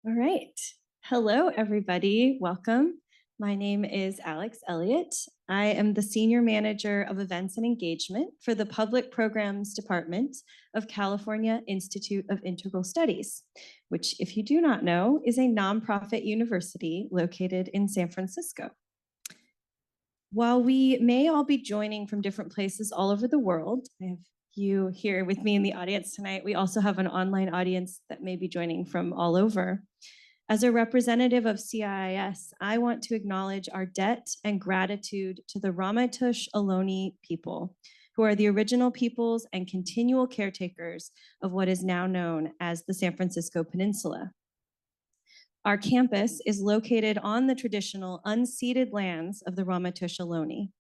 All right. Hello, everybody. Welcome. My name is Alex Elliott. I am the Senior Manager of Events and Engagement for the Public Programs Department of California Institute of Integral Studies, which, if you do not know, is a nonprofit university located in San Francisco. While we may all be joining from different places all over the world, I have you here with me in the audience tonight. We also have an online audience that may be joining from all over. As a representative of CIIS, I want to acknowledge our debt and gratitude to the Ramaytush Ohlone people, who are the original peoples and continual caretakers of what is now known as the San Francisco Peninsula. Our campus is located on the traditional unceded lands of the Ramaytush Ohlone.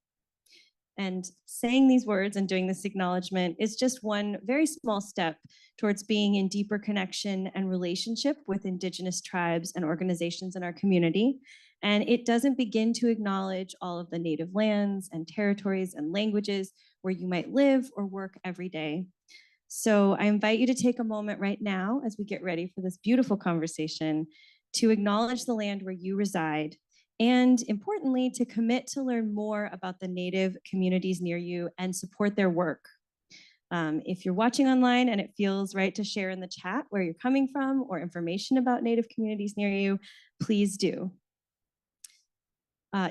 And saying these words and doing this acknowledgement is just one very small step towards being in deeper connection and relationship with Indigenous tribes and organizations in our community. And it doesn't begin to acknowledge all of the native lands and territories and languages where you might live or work every day. So I invite you to take a moment right now as we get ready for this beautiful conversation to acknowledge the land where you reside, and importantly, to commit to learn more about the Native communities near you and support their work. If you're watching online and it feels right to share in the chat where you're coming from or information about Native communities near you, please do.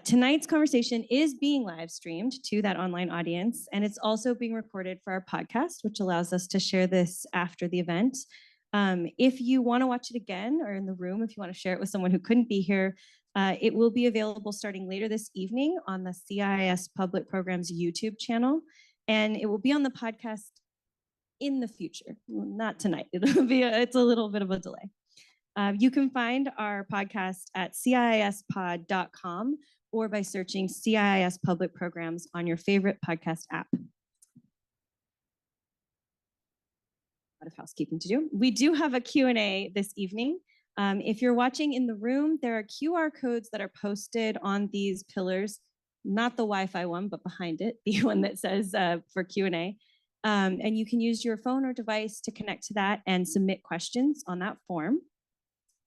Tonight's conversation is being live streamed to that online audience, and it's also being recorded for our podcast, which allows us to share this after the event. If you want to watch it again or in the room, if you want to share it with someone who couldn't be here, it will be available starting later this evening on the CIIS Public Programs YouTube channel, and it will be on the podcast in the future, not tonight. It's a little bit of a delay. You can find our podcast at ciispod.com or by searching CIIS Public Programs on your favorite podcast app. A lot of housekeeping to do. We do have a Q&A this evening. If you're watching in the room, there are QR codes that are posted on these pillars, not the Wi-Fi one, but behind it, the one that says for Q&A. And you can use your phone or device to connect to that and submit questions on that form.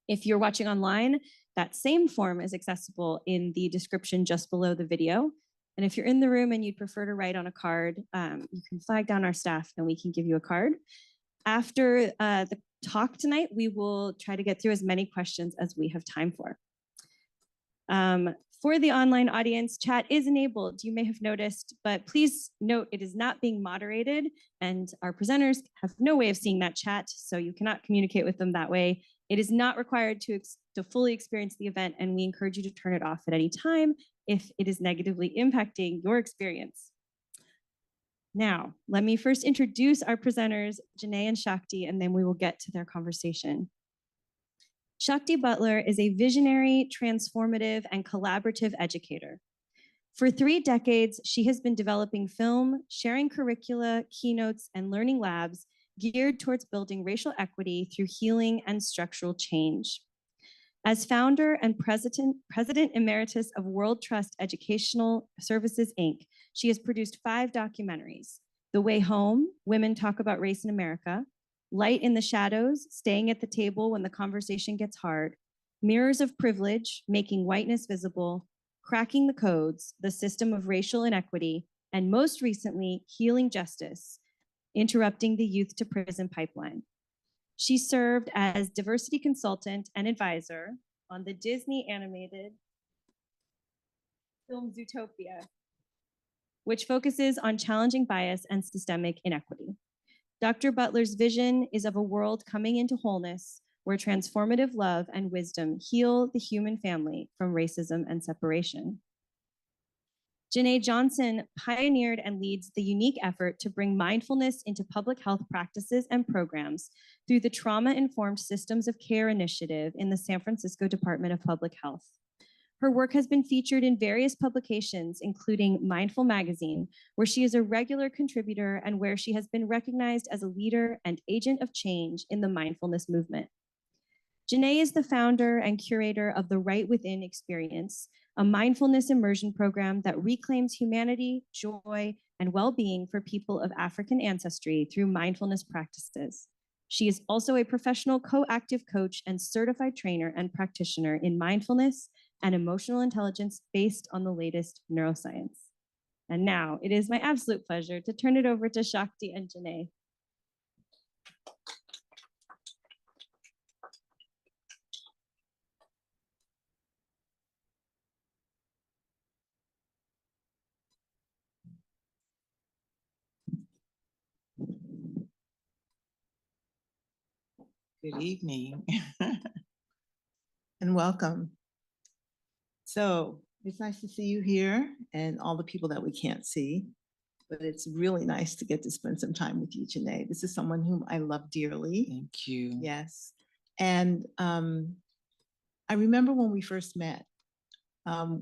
If you're watching online, that same form is accessible in the description just below the video. And if you're in the room and you'd prefer to write on a card, you can flag down our staff and we can give you a card. After the talk tonight, we will try to get through as many questions as we have time for. For the online audience, chat is enabled, you may have noticed, but please note it is not being moderated and our presenters have no way of seeing that chat, so you cannot communicate with them that way. It is not required to fully experience the event, and we encourage you to turn it off at any time if it is negatively impacting your experience. Now, let me first introduce our presenters, Jenée and Shakti, and then we will get to their conversation. Shakti Butler is a visionary, transformative, and collaborative educator. For 3 decades, she has been developing film, sharing curricula, keynotes, and learning labs geared towards building racial equity through healing and structural change. As founder and president emeritus of World Trust Educational Services, Inc., she has produced 5 documentaries: The Way Home, Women Talk About Race in America; Light in the Shadows, Staying at the Table When the Conversation Gets Hard; Mirrors of Privilege, Making Whiteness Visible; Cracking the Codes, The System of Racial Inequity; and most recently, Healing Justice, Interrupting the Youth to Prison Pipeline. She served as diversity consultant and advisor on the Disney animated film Zootopia, which focuses on challenging bias and systemic inequity. Dr. Butler's vision is of a world coming into wholeness where transformative love and wisdom heal the human family from racism and separation. Jenée Johnson pioneered and leads the unique effort to bring mindfulness into public health practices and programs through the Trauma-Informed Systems of Care initiative in the San Francisco Department of Public Health. Her work has been featured in various publications, including Mindful Magazine, where she is a regular contributor and where she has been recognized as a leader and agent of change in the mindfulness movement. Jenée is the founder and curator of the Right Within experience, a mindfulness immersion program that reclaims humanity, joy, and well-being for people of African ancestry through mindfulness practices. She is also a professional co-active coach and certified trainer and practitioner in mindfulness and emotional intelligence based on the latest neuroscience. And now it is my absolute pleasure to turn it over to Shakti and Jenée. Good evening and welcome. So it's nice to see you here and all the people that we can't see, but it's really nice to get to spend some time with you, Jenée. This is someone whom I love dearly. Thank you. Yes. And I remember when we first met,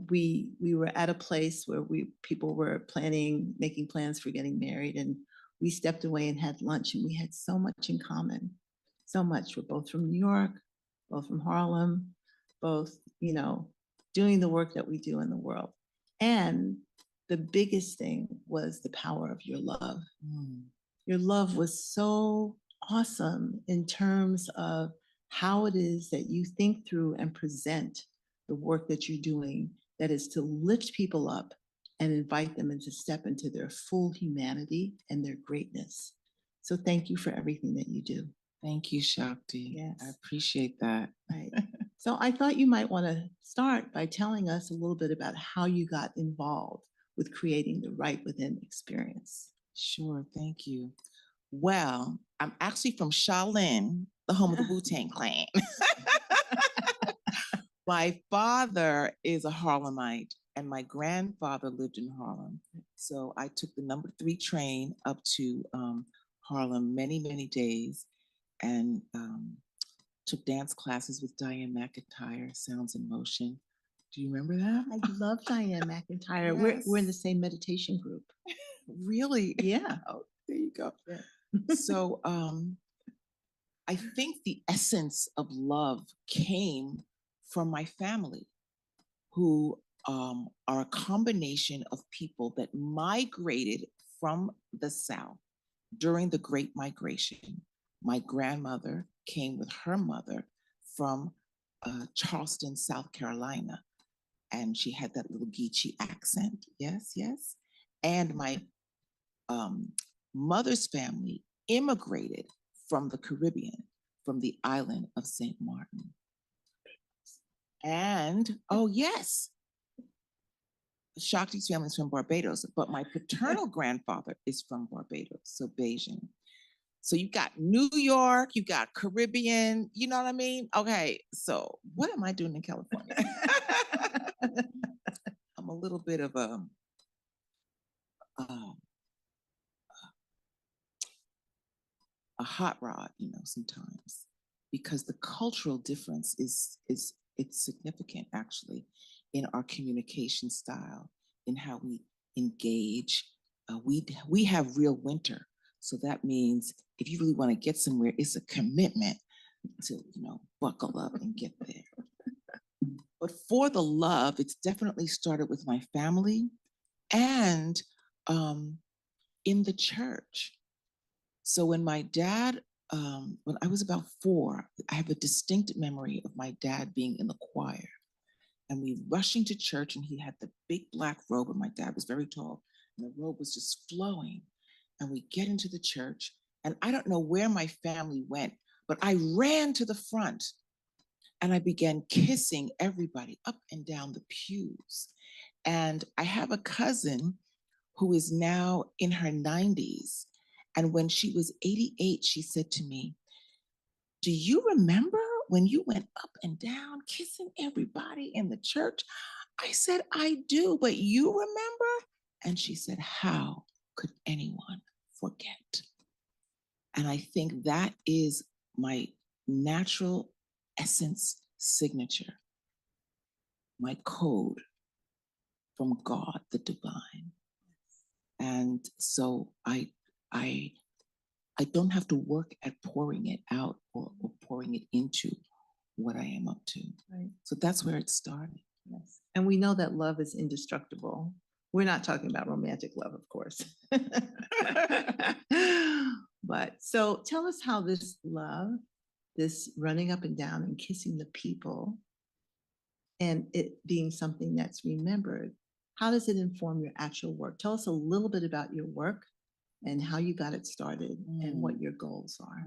we were at a place where people were making plans for getting married, and we stepped away and had lunch, and we had so much in common. So much. We're both from New York, both from Harlem, both, doing the work that we do in the world. And the biggest thing was the power of your love. Your love was so awesome in terms of how it is that you think through and present the work that you're doing, that is to lift people up and invite them to step into their full humanity and their greatness. So thank you for everything that you do. Thank you, Shakti. Yes. I appreciate that. Right. So I thought you might want to start by telling us a little bit about how you got involved with creating the Right Within experience. Sure, thank you. Well, I'm actually from Shaolin, the home of the Wu-Tang Clan. My father is a Harlemite, and my grandfather lived in Harlem. So I took the number 3 train up to Harlem many, many days, and took dance classes with Diane McIntyre, Sounds in Motion. Do you remember that? I love Diane McIntyre. Yes. We're in the same meditation group. Really? Yeah. Oh, there you go. Yeah. So I think the essence of love came from my family, who are a combination of people that migrated from the South during the Great Migration. My grandmother came with her mother from Charleston, South Carolina, and she had that little Geechee accent. Yes, yes. And my mother's family immigrated from the Caribbean, from the island of St. Martin. And, oh yes, Shakti's family is from Barbados, but my paternal grandfather is from Barbados, so Bajan. So you got New York, you got Caribbean, you know what I mean? Okay, so what am I doing in California? I'm a little bit of a hot rod, sometimes, because the cultural difference is it's significant actually in our communication style, in how we engage. We have real winter, so that means if you really want to get somewhere, it's a commitment to buckle up and get there. But for the love, it's definitely started with my family and in the church. So when my dad, when I was about 4, I have a distinct memory of my dad being in the choir, and we rushing to church, and he had the big black robe, and my dad was very tall, and the robe was just flowing. And we get into the church, and I don't know where my family went, but I ran to the front, and I began kissing everybody up and down the pews. And I have a cousin who is now in her 90s. And when she was 88, she said to me, "Do you remember when you went up and down kissing everybody in the church?" I said, "I do, but you remember?" And she said, "How could anyone forget?" And I think that is my natural essence signature, my code from God, the divine. And so I don't have to work at pouring it out or pouring it into what I am up to. Right. So that's where it started. Yes. And we know that love is indestructible. We're not talking about romantic love, of course. But so tell us how this love, this running up and down and kissing the people, and it being something that's remembered, how does it inform your actual work? Tell us a little bit about your work and how you got it started and what your goals are.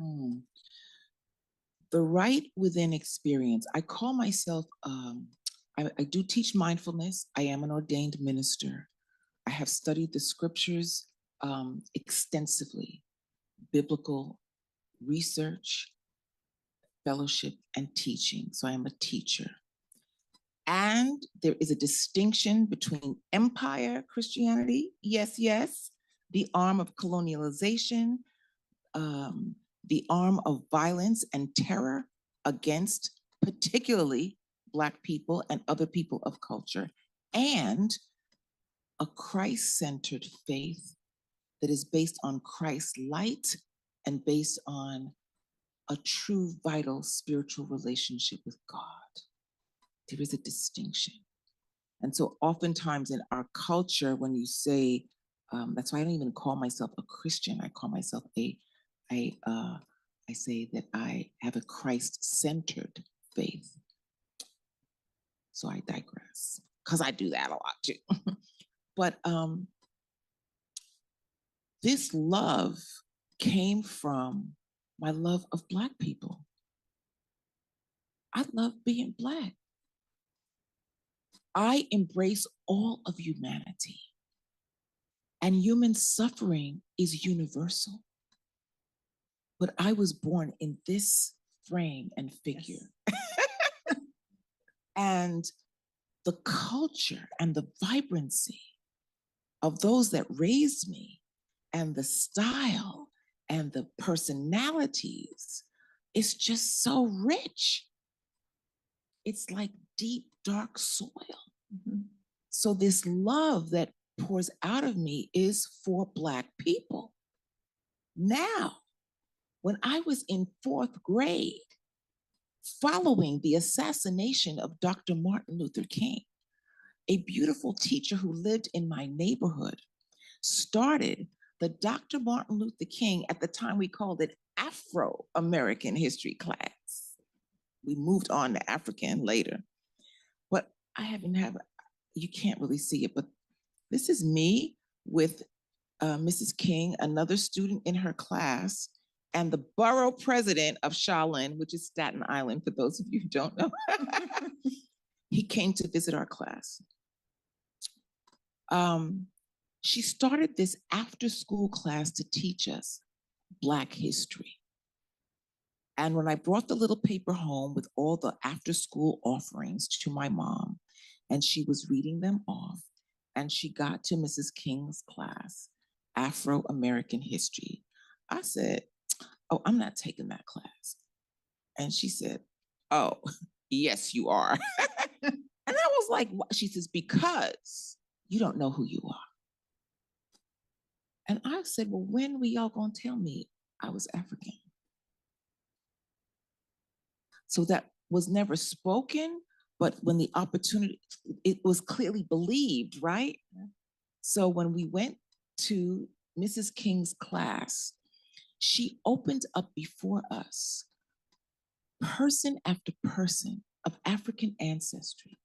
The right within experience. I call myself, I do teach mindfulness. I am an ordained minister. I have studied the scriptures extensively, biblical research, fellowship, and teaching. So I am a teacher. And there is a distinction between empire Christianity, yes, yes, the arm of colonialization, the arm of violence and terror against particularly Black people and other people of culture, and a Christ-centered faith that is based on Christ's light and based on a true, vital spiritual relationship with God. There is a distinction. And so oftentimes in our culture, when you say, that's why I don't even call myself a Christian, I call myself I say that I have a Christ-centered faith. So I digress, because I do that a lot too. But this love came from my love of Black people. I love being Black. I embrace all of humanity. And human suffering is universal. But I was born in this frame and figure. Yes. And the culture and the vibrancy of those that raised me and the style and the personalities is just so rich. It's like deep, dark soil. Mm-hmm. So this love that pours out of me is for Black people. Now, when I was in 4th grade, following the assassination of Dr. Martin Luther King, a beautiful teacher who lived in my neighborhood started the Dr. Martin Luther King, at the time we called it Afro-American history class. We moved on to African later. But you can't really see it, but this is me with Mrs. King, another student in her class, and the borough president of Shaolin, which is Staten Island, for those of you who don't know. He came to visit our class. She started this after-school class to teach us Black history. And when I brought the little paper home with all the after-school offerings to my mom, and she was reading them off, and she got to Mrs. King's class, Afro-American history, I said, "Oh, I'm not taking that class." And she said, "Oh, yes, you are." And I was like, what? She says, "Because you don't know who you are." And I said, "Well, when were y'all gonna tell me I was African?" So that was never spoken, but when the opportunity, it was clearly believed, right? Yeah. So when we went to Mrs. King's class, she opened up before us person after person of African ancestry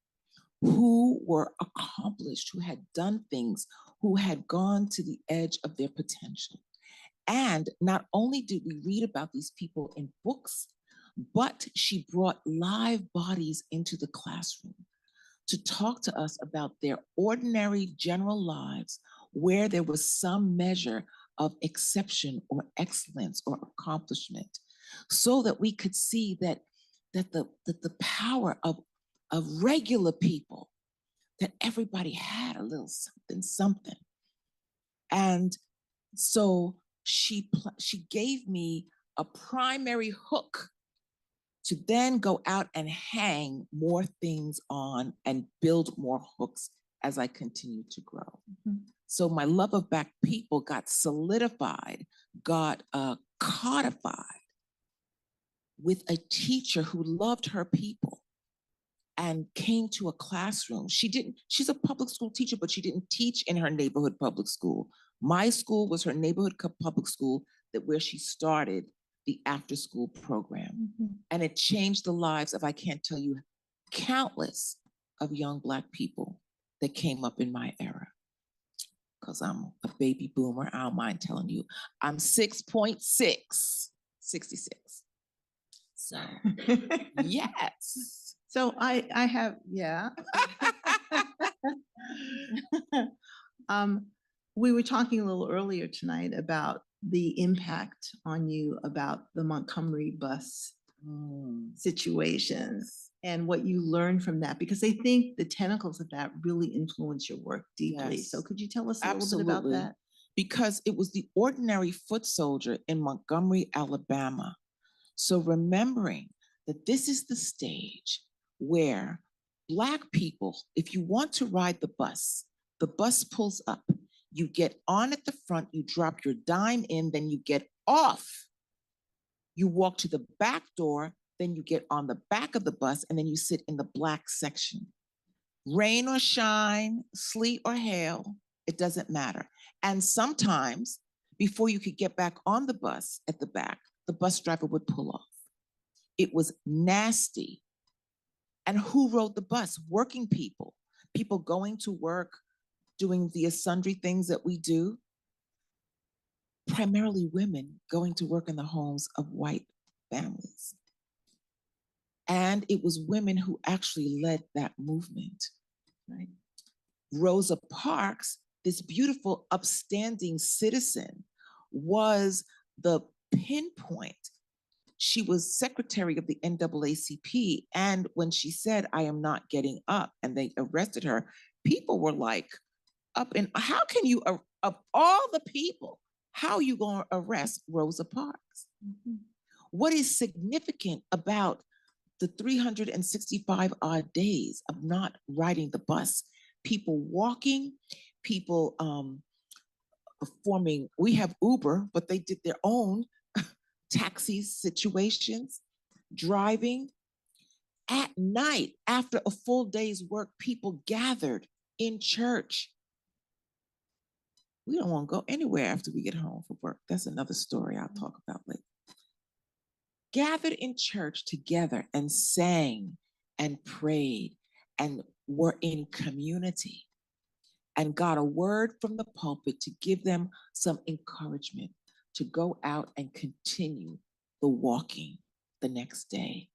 who were accomplished, who had done things, who had gone to the edge of their potential. And not only did we read about these people in books, but she brought live bodies into the classroom to talk to us about their ordinary general lives where there was some measure of exception or excellence or accomplishment, so that we could see that the power of regular people, that everybody had a little something. And so she gave me a primary hook to then go out and hang more things on and build more hooks as I continued to grow. Mm-hmm. So my love of Black people got solidified, got codified with a teacher who loved her people and came to a classroom. She's a public school teacher, but she didn't teach in her neighborhood public school. My school was her neighborhood public school where she started the after school program. And it changed the lives of, I can't tell you, countless of young Black people that came up in my era. Because I'm a baby boomer, I don't mind telling you. I'm 6.6, 66. So, yes. So I have, yeah. We were talking a little earlier tonight about the impact on you about the Montgomery bus situations and what you learned from that, because I think the tentacles of that really influence your work deeply. Yes. So could you tell us a Absolutely. little bit about that? Because it was the ordinary foot soldier in Montgomery, Alabama. So remembering that this is the stage where Black people, if you want to ride the bus pulls up. You get on at the front, you drop your dime in, then you get off. You walk to the back door, then you get on the back of the bus, and then you sit in the Black section. Rain or shine, sleet or hail, it doesn't matter. And sometimes, before you could get back on the bus at the back, the bus driver would pull off. It was nasty. And who rode the bus? Working people, people going to work, doing the sundry things that we do. Primarily women going to work in the homes of white families. And it was women who actually led that movement, right? Rosa Parks, this beautiful, upstanding citizen, was the pinpoint. She was secretary of the NAACP. And when she said, I am not getting up, and they arrested her, people were like, up in, how can you, of all the people, how are you going to arrest Rosa Parks? What is significant about the 365 odd days of not riding the bus? People walking, people forming, we have Uber, but they did their own taxi situations, driving. At night, after a full day's work, people gathered in church. We don't want to go anywhere after we get home from work. That's another story I'll talk about later. Gathered in church together and sang and prayed and were in community and got a word from the pulpit to give them some encouragement to go out and continue the walking the next day.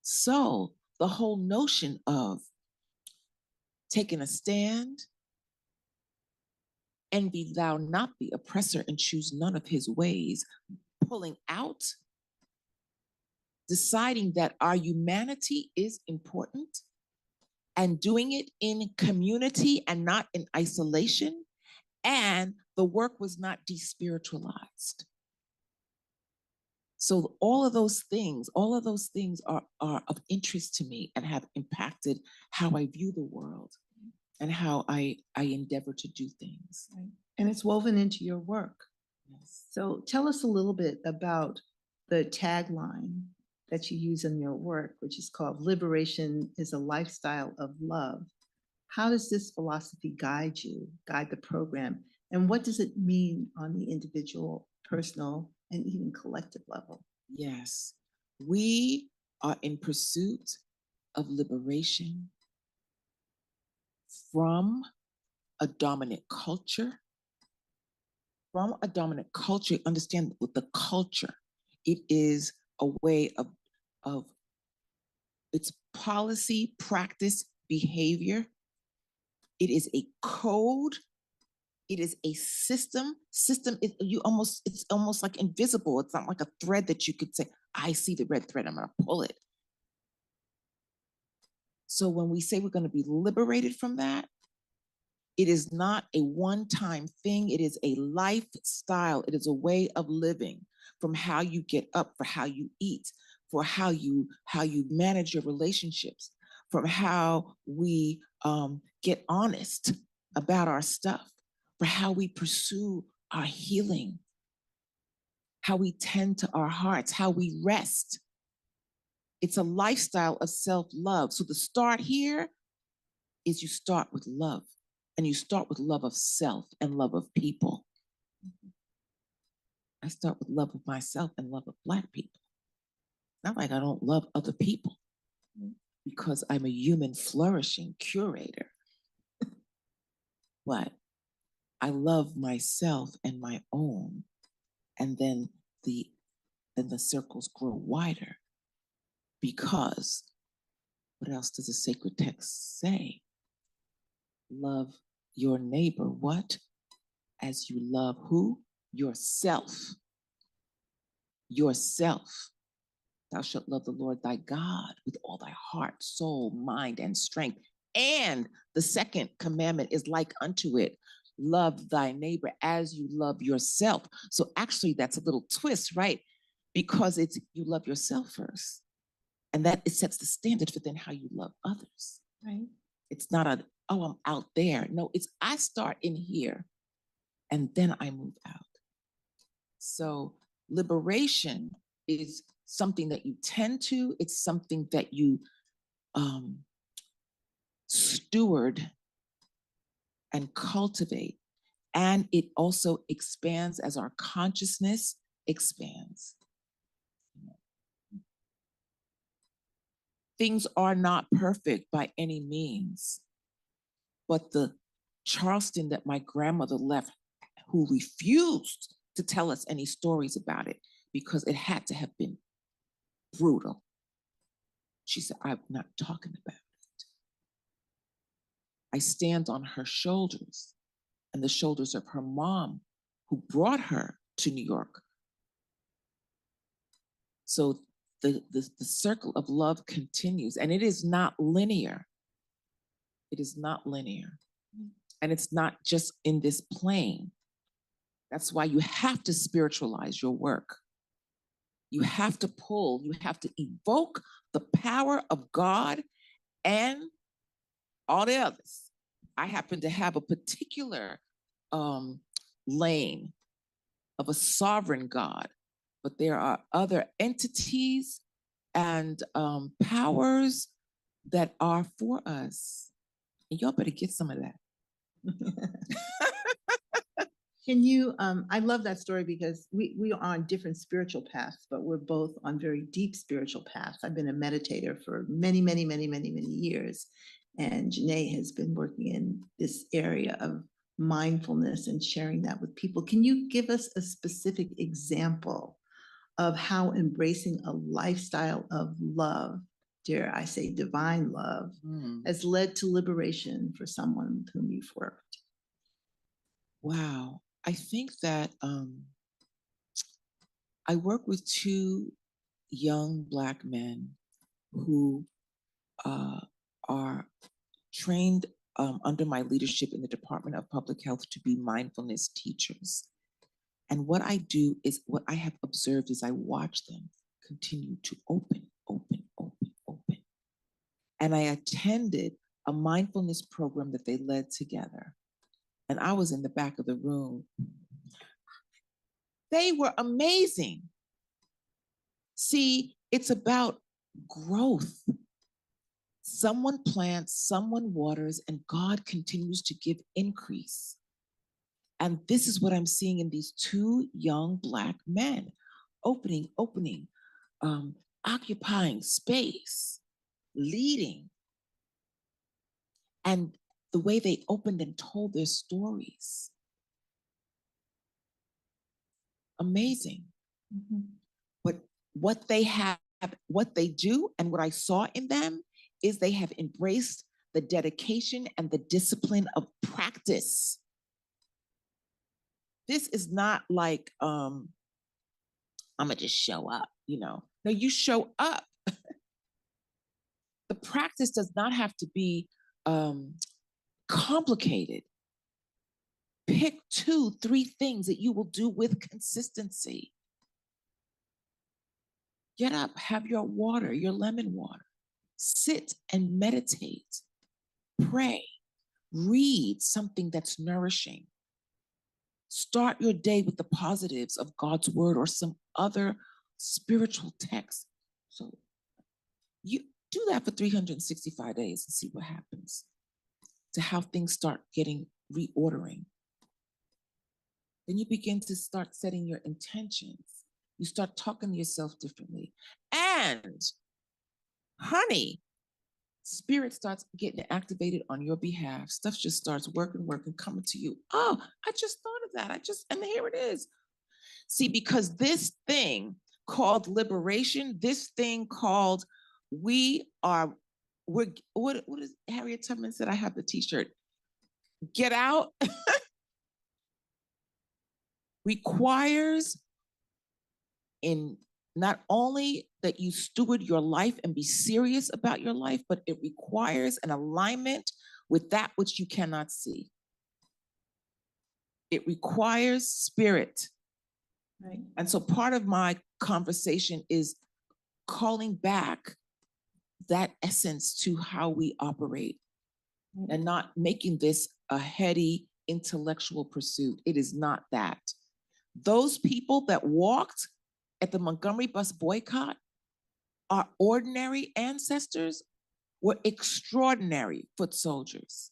So the whole notion of taking a stand, envy thou not the oppressor and choose none of his ways, pulling out, deciding that our humanity is important and doing it in community and not in isolation. And the work was not despiritualized. So all of those things are of interest to me and have impacted how I view the world and how I endeavor to do things. Right. And it's woven into your work. Yes. So tell us a little bit about the tagline that you use in your work, which is called "Liberation is a Lifestyle of Love." How does this philosophy guide the program? And what does it mean on the individual, personal, and even collective level? Yes, we are in pursuit of liberation from a dominant culture. From a dominant culture, understand with the culture, it is a way of its policy, practice, behavior. It is a code. It is a system. It's almost like invisible. It's not like a thread that you could say, I see the red thread, I'm gonna pull it. So when we say we're gonna be liberated from that, it is not a one-time thing. It is a lifestyle. It is a way of living, from how you get up, for how you eat, for how you manage your relationships, from how we get honest about our stuff, for how we pursue our healing, how we tend to our hearts, how we rest. It's a lifestyle of self-love. So the start here is you start with love, and you start with love of self and love of people. I start with love of myself and love of Black people. Not like I don't love other people, because I'm a human flourishing curator. But I love myself and my own. And then the circles grow wider, because what else does the sacred text say? Love your neighbor, what? As you love who? Yourself. Yourself. Thou shalt love the Lord thy God with all thy heart, soul, mind, and strength. And the second commandment is like unto it, love thy neighbor as you love yourself. So actually that's a little twist, right? Because it's you love yourself first. And that it sets the standard for then how you love others, right? It's not a, oh, I'm out there. No, it's I start in here and then I move out. So liberation is something that you tend to, it's something that you steward and cultivate. And it also expands as our consciousness expands. Things are not perfect by any means, but the Charleston that my grandmother left, who refused to tell us any stories about it because it had to have been brutal. She said, I'm not talking about it. I stand on her shoulders and the shoulders of her mom, who brought her to New York. So the circle of love continues, and it is not linear. It is not linear. And it's not just in this plane. That's why you have to spiritualize your work. You have to pull, you have to evoke the power of God and all the others. I happen to have a particular lane of a sovereign God, but there are other entities and powers that are for us. And y'all better get some of that. Can you, I love that story because we are on different spiritual paths, but we're both on very deep spiritual paths. I've been a meditator for many, many, many, many, many years. And Jenée has been working in this area of mindfulness and sharing that with people. Can you give us a specific example of how embracing a lifestyle of love, dare I say divine love, has led to liberation for someone with whom you've worked? Wow. I think that I work with two young Black men who are trained under my leadership in the Department of Public Health to be mindfulness teachers. And what I do is, what I have observed is I watch them continue to open. And I attended a mindfulness program that they led together. And I was in the back of the room. They were amazing. See, it's about growth. Someone plants, someone waters, and God continues to give increase. And this is what I'm seeing in these two young Black men, opening, occupying space, leading. And the way they opened and told their stories. Amazing. But what they have, what they do, and what I saw in them is they have embraced the dedication and the discipline of practice. This is not like, I'm gonna just show up, you know. No, you show up. The practice does not have to be complicated. Pick 2, 3 things that you will do with consistency. Get up, have your water, your lemon water. Sit and meditate. Pray. Read something that's nourishing. Start your day with the positives of God's word or some other spiritual text. So You do that for 365 days and see what happens to how things start getting reordering. Then you begin to start setting your intentions. You start talking to yourself differently. And honey, spirit starts getting activated on your behalf. Stuff just starts working, coming to you. Oh, I just thought of that. And here it is. See, because this thing called liberation, this thing called what is Harriet Tubman said? I have the t-shirt. Get out requires in not only that you steward your life and be serious about your life, but it requires an alignment with that which you cannot see. It requires spirit. Right. And so part of my conversation is calling back that essence to how we operate and not making this a heady intellectual pursuit. It is not that. Those people that walked at the Montgomery bus boycott, our ordinary ancestors were extraordinary foot soldiers.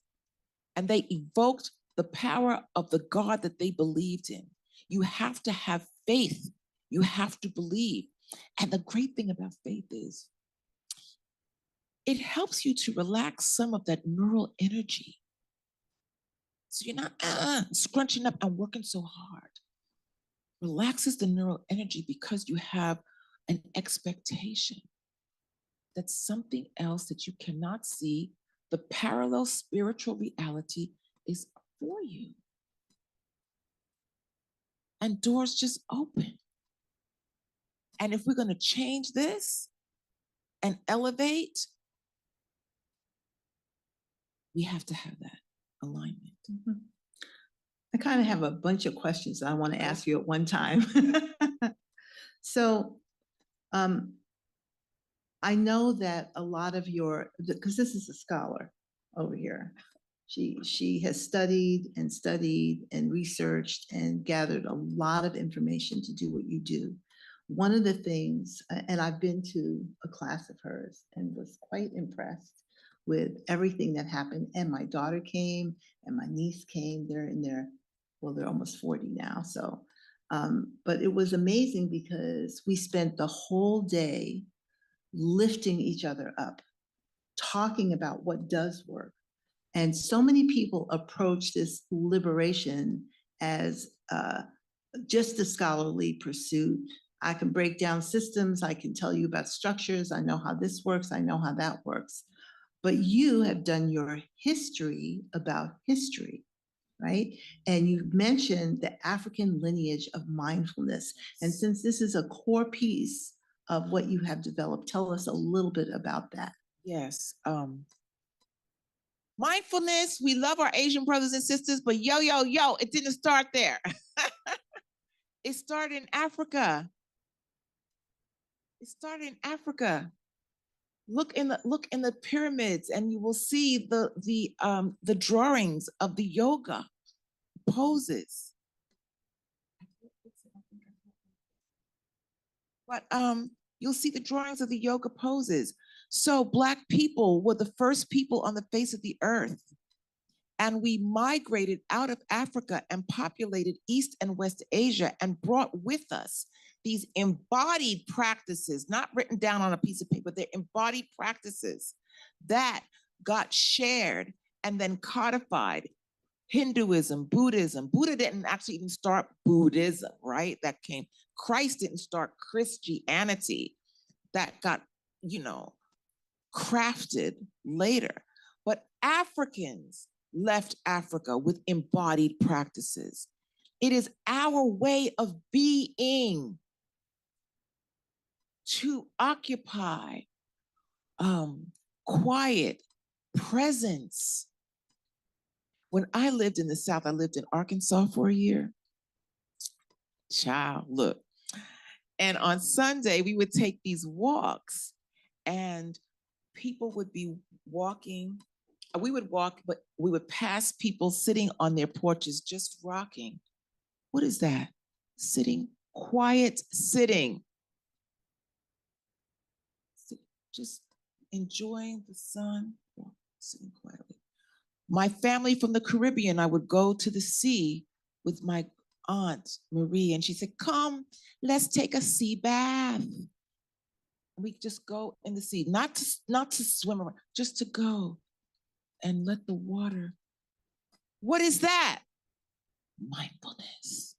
And they evoked the power of the God that they believed in. You have to have faith. You have to believe. And the great thing about faith is it helps you to relax some of that neural energy. So you're not scrunching up and working so hard. Relaxes the neural energy because you have an expectation that something else that you cannot see, the parallel spiritual reality is for you. And doors just open. And if we're going to change this and elevate, we have to have that alignment. Mm-hmm. I kind of have a bunch of questions I want to ask you at one time. So I know that a lot of because this is a scholar over here. She has studied and researched and gathered a lot of information to do what you do. One of the things, and I've been to a class of hers and was quite impressed with everything that happened. And my daughter came and my niece came. They're almost 40 now. So, but it was amazing because we spent the whole day lifting each other up, talking about what does work. And so many people approach this liberation as just a scholarly pursuit. I can break down systems. I can tell you about structures. I know how this works. I know how that works. But you have done your history about history, right? And you mentioned the African lineage of mindfulness. And since this is a core piece of what you have developed, tell us a little bit about that. Yes. Mindfulness, we love our Asian brothers and sisters, but yo, it didn't start there. It started in Africa. It started in Africa. Look in the pyramids, and you will see the drawings of the yoga poses. But you'll see the drawings of the yoga poses. So Black people were the first people on the face of the earth. And we migrated out of Africa and populated East and West Asia and brought with us these embodied practices, not written down on a piece of paper, they're embodied practices that got shared and then codified. Hinduism, Buddhism. Buddha didn't actually even start Buddhism, right? That came, Christ didn't start Christianity. That got, crafted later. But Africans left Africa with embodied practices. It is our way of being to occupy quiet presence. When I lived in the South, I lived in Arkansas for a year. Child, look. And on Sunday, we would take these walks and people would be walking. We would walk, but we would pass people sitting on their porches, just rocking. What is that? Sitting, quiet sitting. Just enjoying the sun, or sitting quietly. My family from the Caribbean, I would go to the sea with my aunt Marie, and she said, come, let's take a sea bath. We just go in the sea, not to swim around, just to go and let the water. What is that? Mindfulness.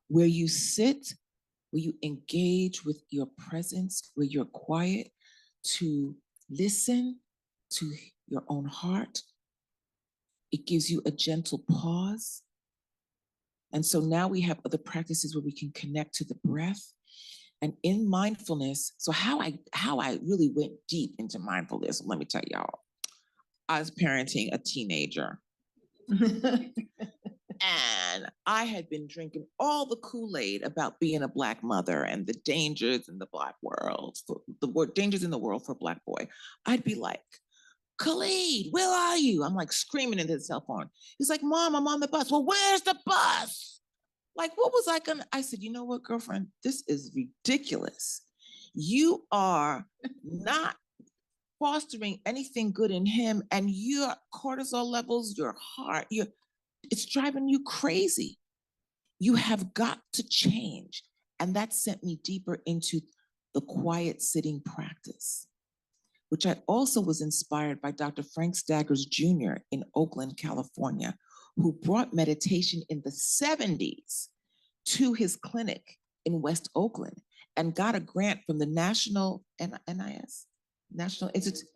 Where you sit, where you engage with your presence, where you're quiet to listen to your own heart. It gives you a gentle pause. And so now we have other practices where we can connect to the breath. And in mindfulness, so how I really went deep into mindfulness, let me tell y'all, I was parenting a teenager. And I had been drinking all the Kool-Aid about being a Black mother and the dangers in the Black world, the dangers in the world for a Black boy. I'd be like, Khalid, where are you? I'm like screaming into the cell phone. He's like, Mom, I'm on the bus. Well, where's the bus? Like, what was I gonna? I said, you know what, girlfriend? This is ridiculous. You are not fostering anything good in him, and your cortisol levels, your heart, it's driving you crazy. You have got to change. And that sent me deeper into the quiet sitting practice, which I also was inspired by Dr. Frank Staggers Jr. in Oakland, California, who brought meditation in the 70s to his clinic in West Oakland and got a grant from the National NIS, National Institute,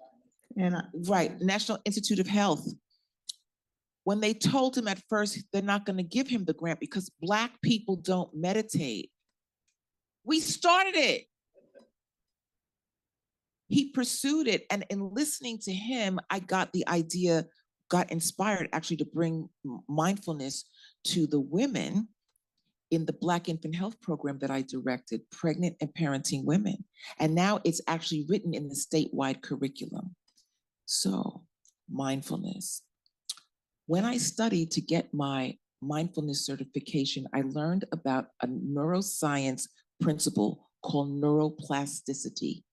National Institute of Health. When they told him at first they're not going to give him the grant because Black people don't meditate, we started it. He pursued it, and in listening to him, I got inspired actually to bring mindfulness to the women in the Black Infant Health Program that I directed, Pregnant and Parenting Women. And now it's actually written in the statewide curriculum. So, mindfulness. When I studied to get my mindfulness certification, I learned about a neuroscience principle called neuroplasticity.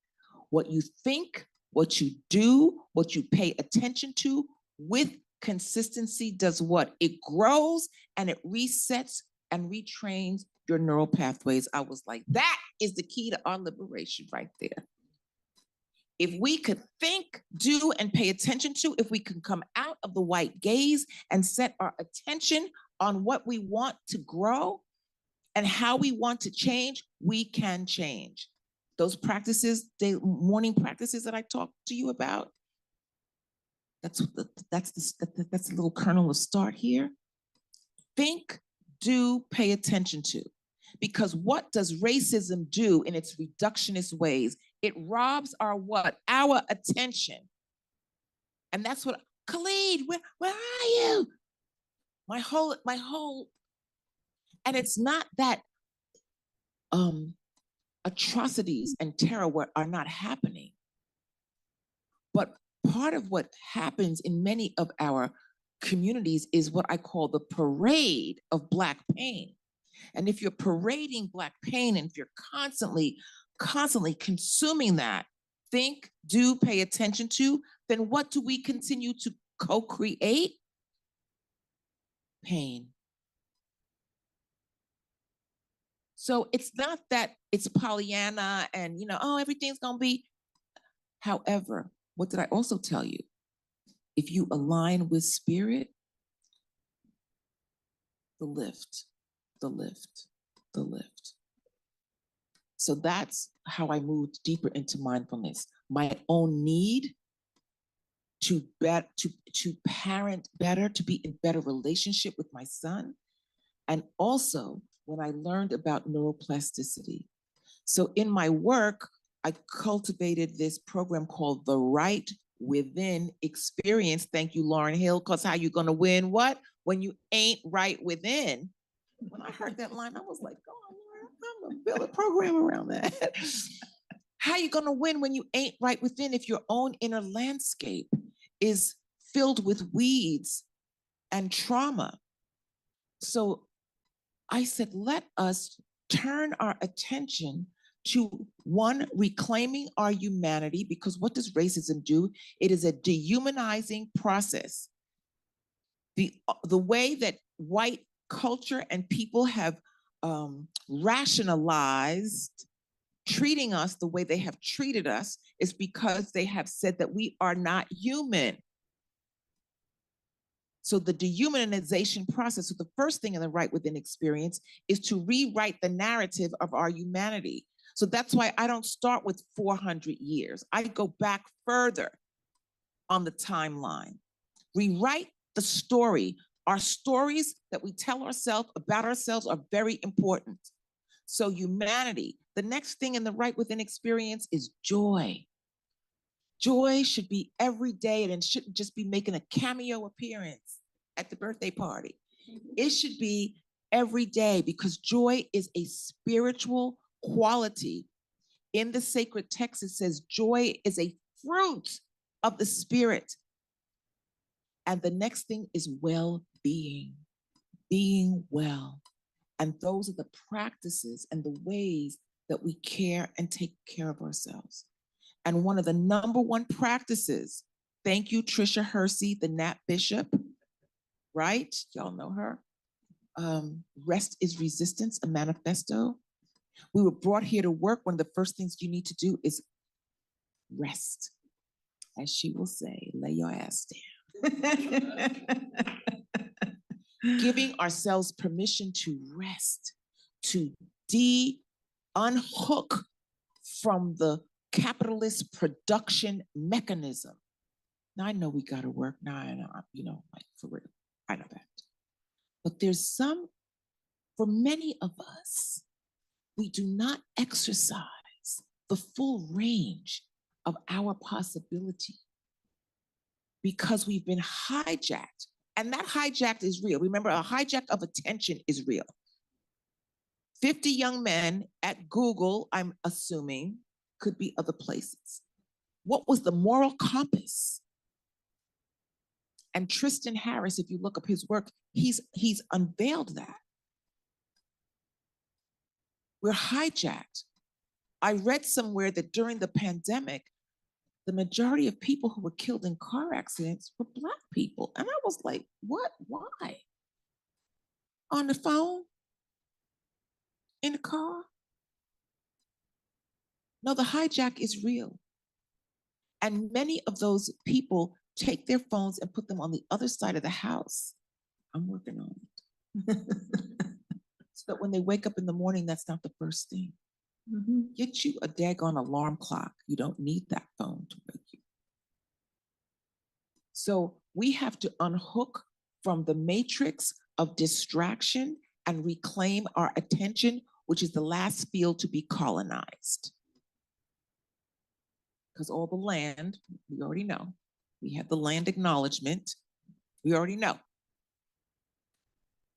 What you think, what you do, what you pay attention to with consistency does what? It grows and it resets and retrains your neural pathways. I was like, that is the key to our liberation right there. If we could think, do, and pay attention to, if we can come out of the white gaze and set our attention on what we want to grow and how we want to change, we can change. Those practices, morning practices that I talked to you about, that's a little kernel of start here. Think, do, pay attention to. Because what does racism do in its reductionist ways? It robs our what? Our attention. And that's what, Khalid, where are you? My whole, and it's not that atrocities and terror are not happening. But part of what happens in many of our communities is what I call the parade of Black pain. And if you're parading Black pain, and if you're constantly consuming that, think, do, pay attention to, then what do we continue to co-create? Pain. So it's not that it's Pollyanna and, oh, everything's gonna be. However, what did I also tell you? If you align with spirit, the lift. So that's how I moved deeper into mindfulness. My own need to parent better, to be in better relationship with my son. And also when I learned about neuroplasticity. So in my work, I cultivated this program called the Right Within Experience. Thank you, Lauryn Hill, because how you gonna win what? When you ain't right within. When I heard that line, I was like, oh, I'm gonna build a program around that. How you gonna win when you ain't right within if your own inner landscape is filled with weeds and trauma? So I said, let us turn our attention to one, reclaiming our humanity, because what does racism do? It is a dehumanizing process. The way that white culture and people have rationalized treating us the way they have treated us is because they have said that we are not human. So the dehumanization process, so the first thing in the right within experience is to rewrite the narrative of our humanity. So that's why I don't start with 400 years. I go back further on the timeline. Rewrite the story. Our stories that we tell ourselves about ourselves are very important. So humanity, the next thing in the right within experience is joy. Joy should be every day, and it shouldn't just be making a cameo appearance at the birthday party. It should be every day, because joy is a spiritual quality. In the sacred text, it says joy is a fruit of the spirit. And the next thing is well-being, being well. And those are the practices and the ways that we care and take care of ourselves. And one of the number one practices, thank you, Tricia Hersey, the Nat Bishop, right? Y'all know her. Rest is Resistance, a manifesto. We were brought here to work. One of the first things you need to do is rest. As she will say, lay your ass down. Giving ourselves permission to rest, to unhook from the capitalist production mechanism. Now I know we gotta work now, like for real, I know that. But there's for many of us, we do not exercise the full range of our possibility because we've been hijacked. And that hijacked is real. Remember, a hijack of attention is real. 50 young men at Google, I'm assuming, could be other places. What was the moral compass? And Tristan Harris, if you look up his work, he's unveiled that. We're hijacked. I read somewhere that during the pandemic, the majority of people who were killed in car accidents were Black people. And I was like, what? Why? On the phone? In the car? No, the hijack is real. And many of those people take their phones and put them on the other side of the house. I'm working on it. So that when they wake up in the morning, that's not the first thing. Mm-hmm. Get you a daggone alarm clock. You don't need that phone to wake you. So we have to unhook from the matrix of distraction and reclaim our attention, which is the last field to be colonized. Because all the land, we already know. We have the land acknowledgement. We already know.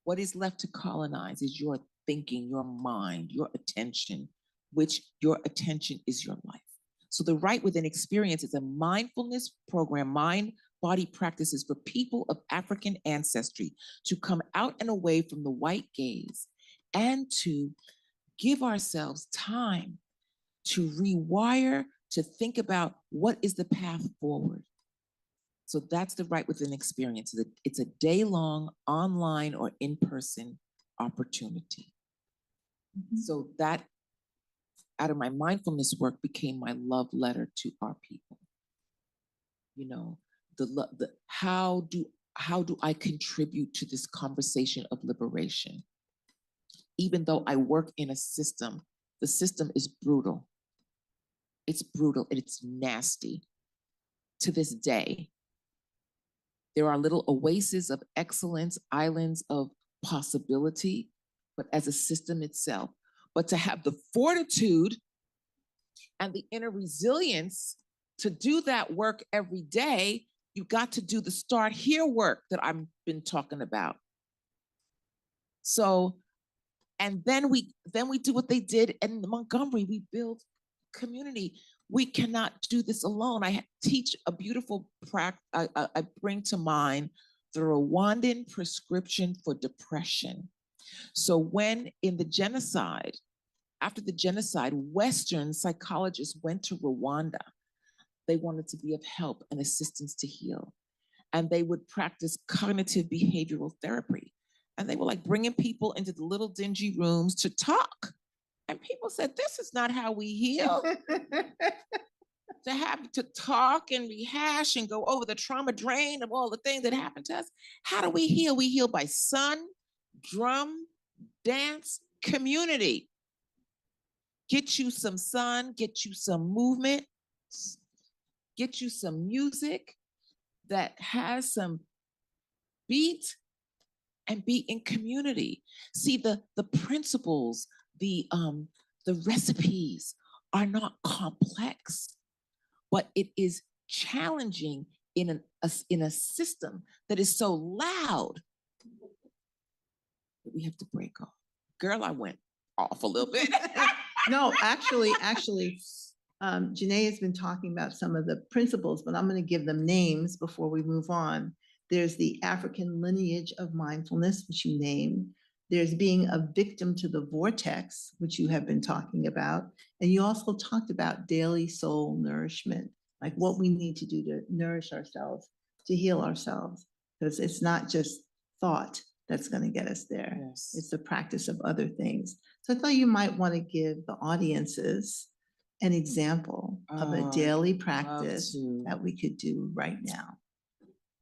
What is left to colonize is your thinking, your mind, your attention, which your attention is your life. So the right within experience is a mindfulness program, mind-body practices for people of African ancestry to come out and away from the white gaze and to give ourselves time to rewire, to think about what is the path forward. So that's the right within experience. It's a day-long online or in-person opportunity. Mm-hmm. So that out of my mindfulness work became my love letter to our people. You know, how do I contribute to this conversation of liberation? Even though I work in a system, the system is brutal. It's brutal and it's nasty. To this day, there are little oases of excellence, islands of possibility, but as a system itself. But to have the fortitude and the inner resilience to do that work every day, you've got to do the start here work that I've been talking about. So, and then we do what they did in Montgomery. We build community. We cannot do this alone. I teach a beautiful practice. I bring to mind the Rwandan prescription for depression. So when in the genocide, After the genocide, Western psychologists went to Rwanda. They wanted to be of help and assistance to heal. And they would practice cognitive behavioral therapy. And they were like bringing people into the little dingy rooms to talk. And people said, this is not how we heal. To have to talk and rehash and go over the trauma drain of all the things that happened to us. How do we heal? We heal by sun, drum, dance, community. Get you some sun, get you some movement, get you some music that has some beat, and be in community. See, the principles, the recipes are not complex, but it is challenging in a system that is so loud that we have to break off. Girl, I went off a little bit. No, actually, Jenée has been talking about some of the principles, but I'm going to give them names before we move on. There's the African lineage of mindfulness, which you named. There's being a victim to the vortex, which you have been talking about. And you also talked about daily soul nourishment, like what we need to do to nourish ourselves, to heal ourselves, because it's not just thought that's going to get us there. Yes. It's the practice of other things. So I thought you might want to give the audiences an example of a daily practice that we could do right now.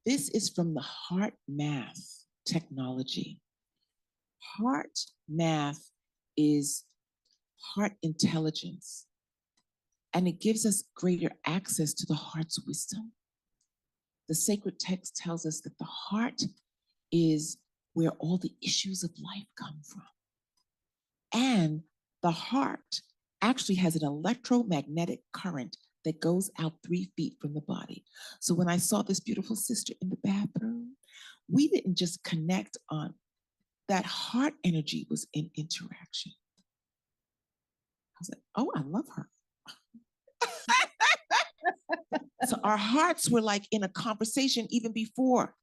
This is from the heart math technology. Heart math is heart intelligence, and it gives us greater access to the heart's wisdom. The sacred text tells us that the heart is where all the issues of life come from. And the heart actually has an electromagnetic current that goes out 3 feet from the body. So when I saw this beautiful sister in the bathroom, we didn't just connect on that heart energy was in interaction. I was like, oh, I love her. So our hearts were like in a conversation even before.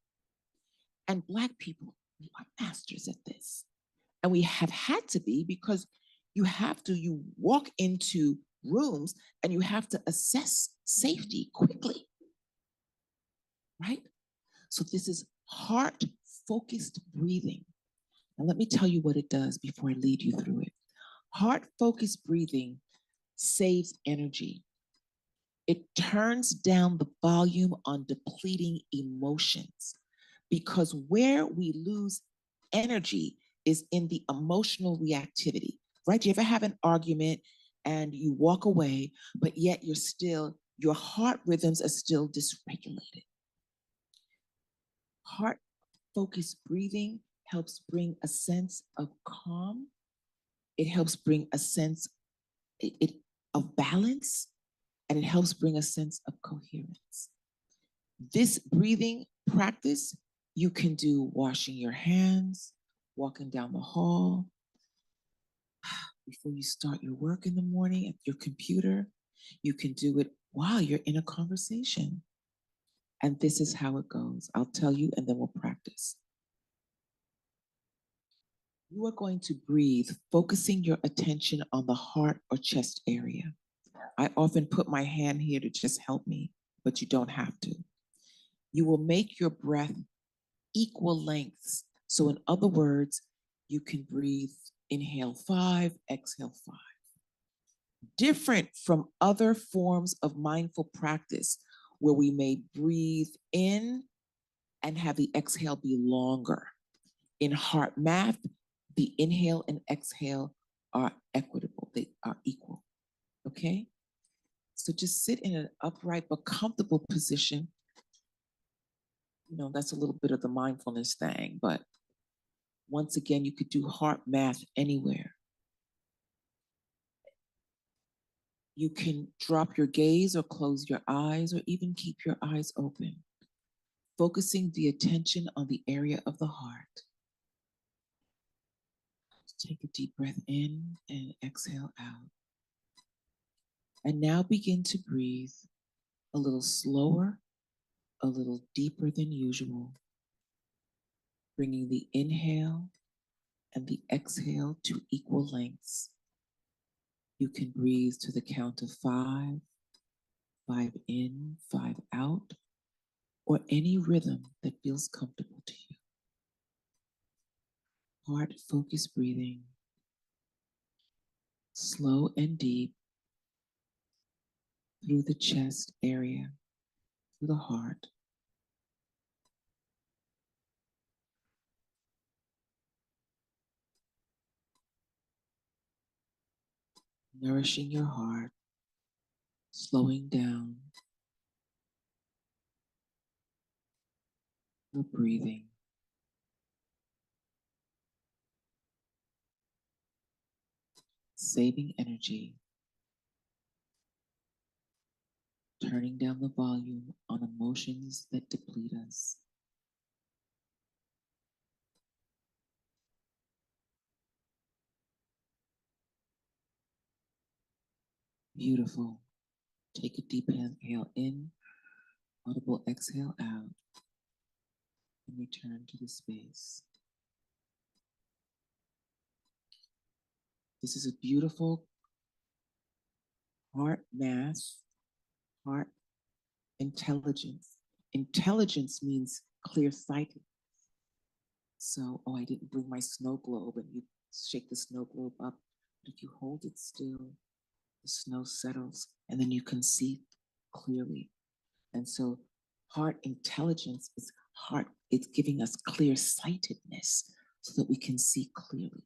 And Black people, we are masters at this. And we have had to be, because you walk into rooms and you have to assess safety quickly, right? So this is heart-focused breathing. Now let me tell you what it does before I lead you through it. Heart-focused breathing saves energy. It turns down the volume on depleting emotions, because where we lose energy is in the emotional reactivity, right? Do you ever have an argument and you walk away, but yet your heart rhythms are still dysregulated? Heart-focused breathing helps bring a sense of calm. It helps bring a sense of balance, and it helps bring a sense of coherence. This breathing practice you can do washing your hands, walking down the hall, before you start your work in the morning at your computer. You can do it while you're in a conversation. And this is how it goes. I'll tell you, and then we'll practice. You are going to breathe, focusing your attention on the heart or chest area. I often put my hand here to just help me, but you don't have to. You will make your breath equal lengths. So in other words, you can breathe, inhale 5, exhale 5. Different from other forms of mindful practice where we may breathe in and have the exhale be longer. In heart math, the inhale and exhale are equitable, they are equal, okay? So just sit in an upright but comfortable position. You know, that's a little bit of the mindfulness thing, but once again, you could do heart math anywhere. You can drop your gaze or close your eyes, or even keep your eyes open, focusing the attention on the area of the heart. Take a deep breath in and exhale out. And now begin to breathe a little slower, a little deeper than usual, bringing the inhale and the exhale to equal lengths. You can breathe to the count of 5, 5 in, 5 out, or any rhythm that feels comfortable to you. Heart focused breathing, slow and deep through the chest area, through the heart. Nourishing your heart, slowing down your breathing. Saving energy, turning down the volume on emotions that deplete us. Beautiful. Take a deep inhale in, audible exhale out, and return to the space. This is a beautiful heart math, heart intelligence. Intelligence means clear-sighted. So, oh, I didn't bring my snow globe, and you shake the snow globe up. But if you hold it still, the snow settles, and then you can see clearly. And so heart intelligence is heart, it's giving us clear-sightedness so that we can see clearly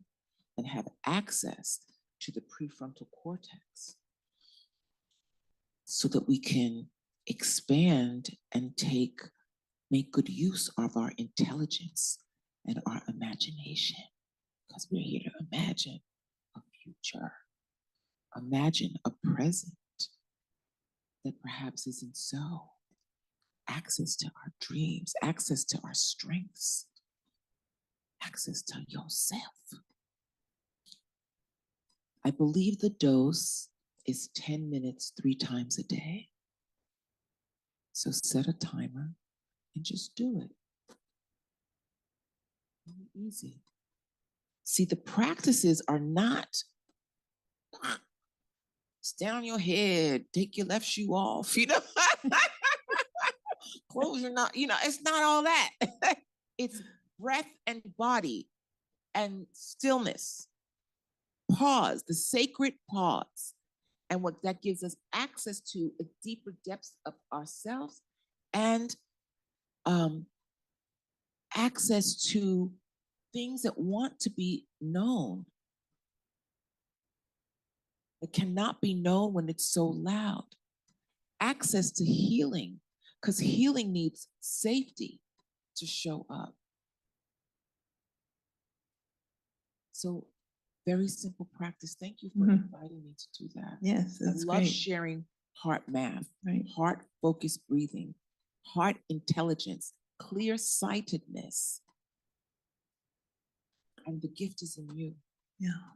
and have access to the prefrontal cortex so that we can expand and make good use of our intelligence and our imagination, because we're here to imagine a future, imagine a present that perhaps isn't so. Access to our dreams, access to our strengths, access to yourself. I believe the dose is 10 minutes 3 times a day. So set a timer and just do it. Really easy. See, the practices are not stand on your head, take your left shoe off, close your nose, it's not all that. It's breath and body and stillness. Pause, the sacred pause. And what that gives us access to a deeper depths of ourselves and access to things that want to be known, that cannot be known when it's so loud. Access to healing, because healing needs safety to show up. So very simple practice. Thank you for inviting me to do that. Yes, that's I love great. sharing heart math, Right. heart focused breathing, heart intelligence, clear-sightedness. And the gift is in you. Yeah.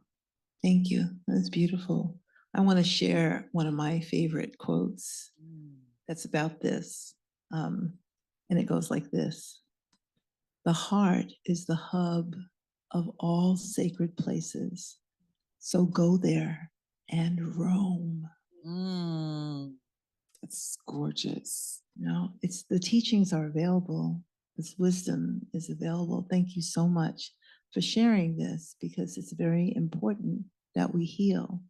Thank you. That's beautiful. I want to share one of my favorite quotes that's about this. And it goes like this: the heart is the hub of all sacred places. So go there and roam. It's gorgeous. It's the teachings are available. This wisdom is available. Thank you so much for sharing this, because it's very important that we heal.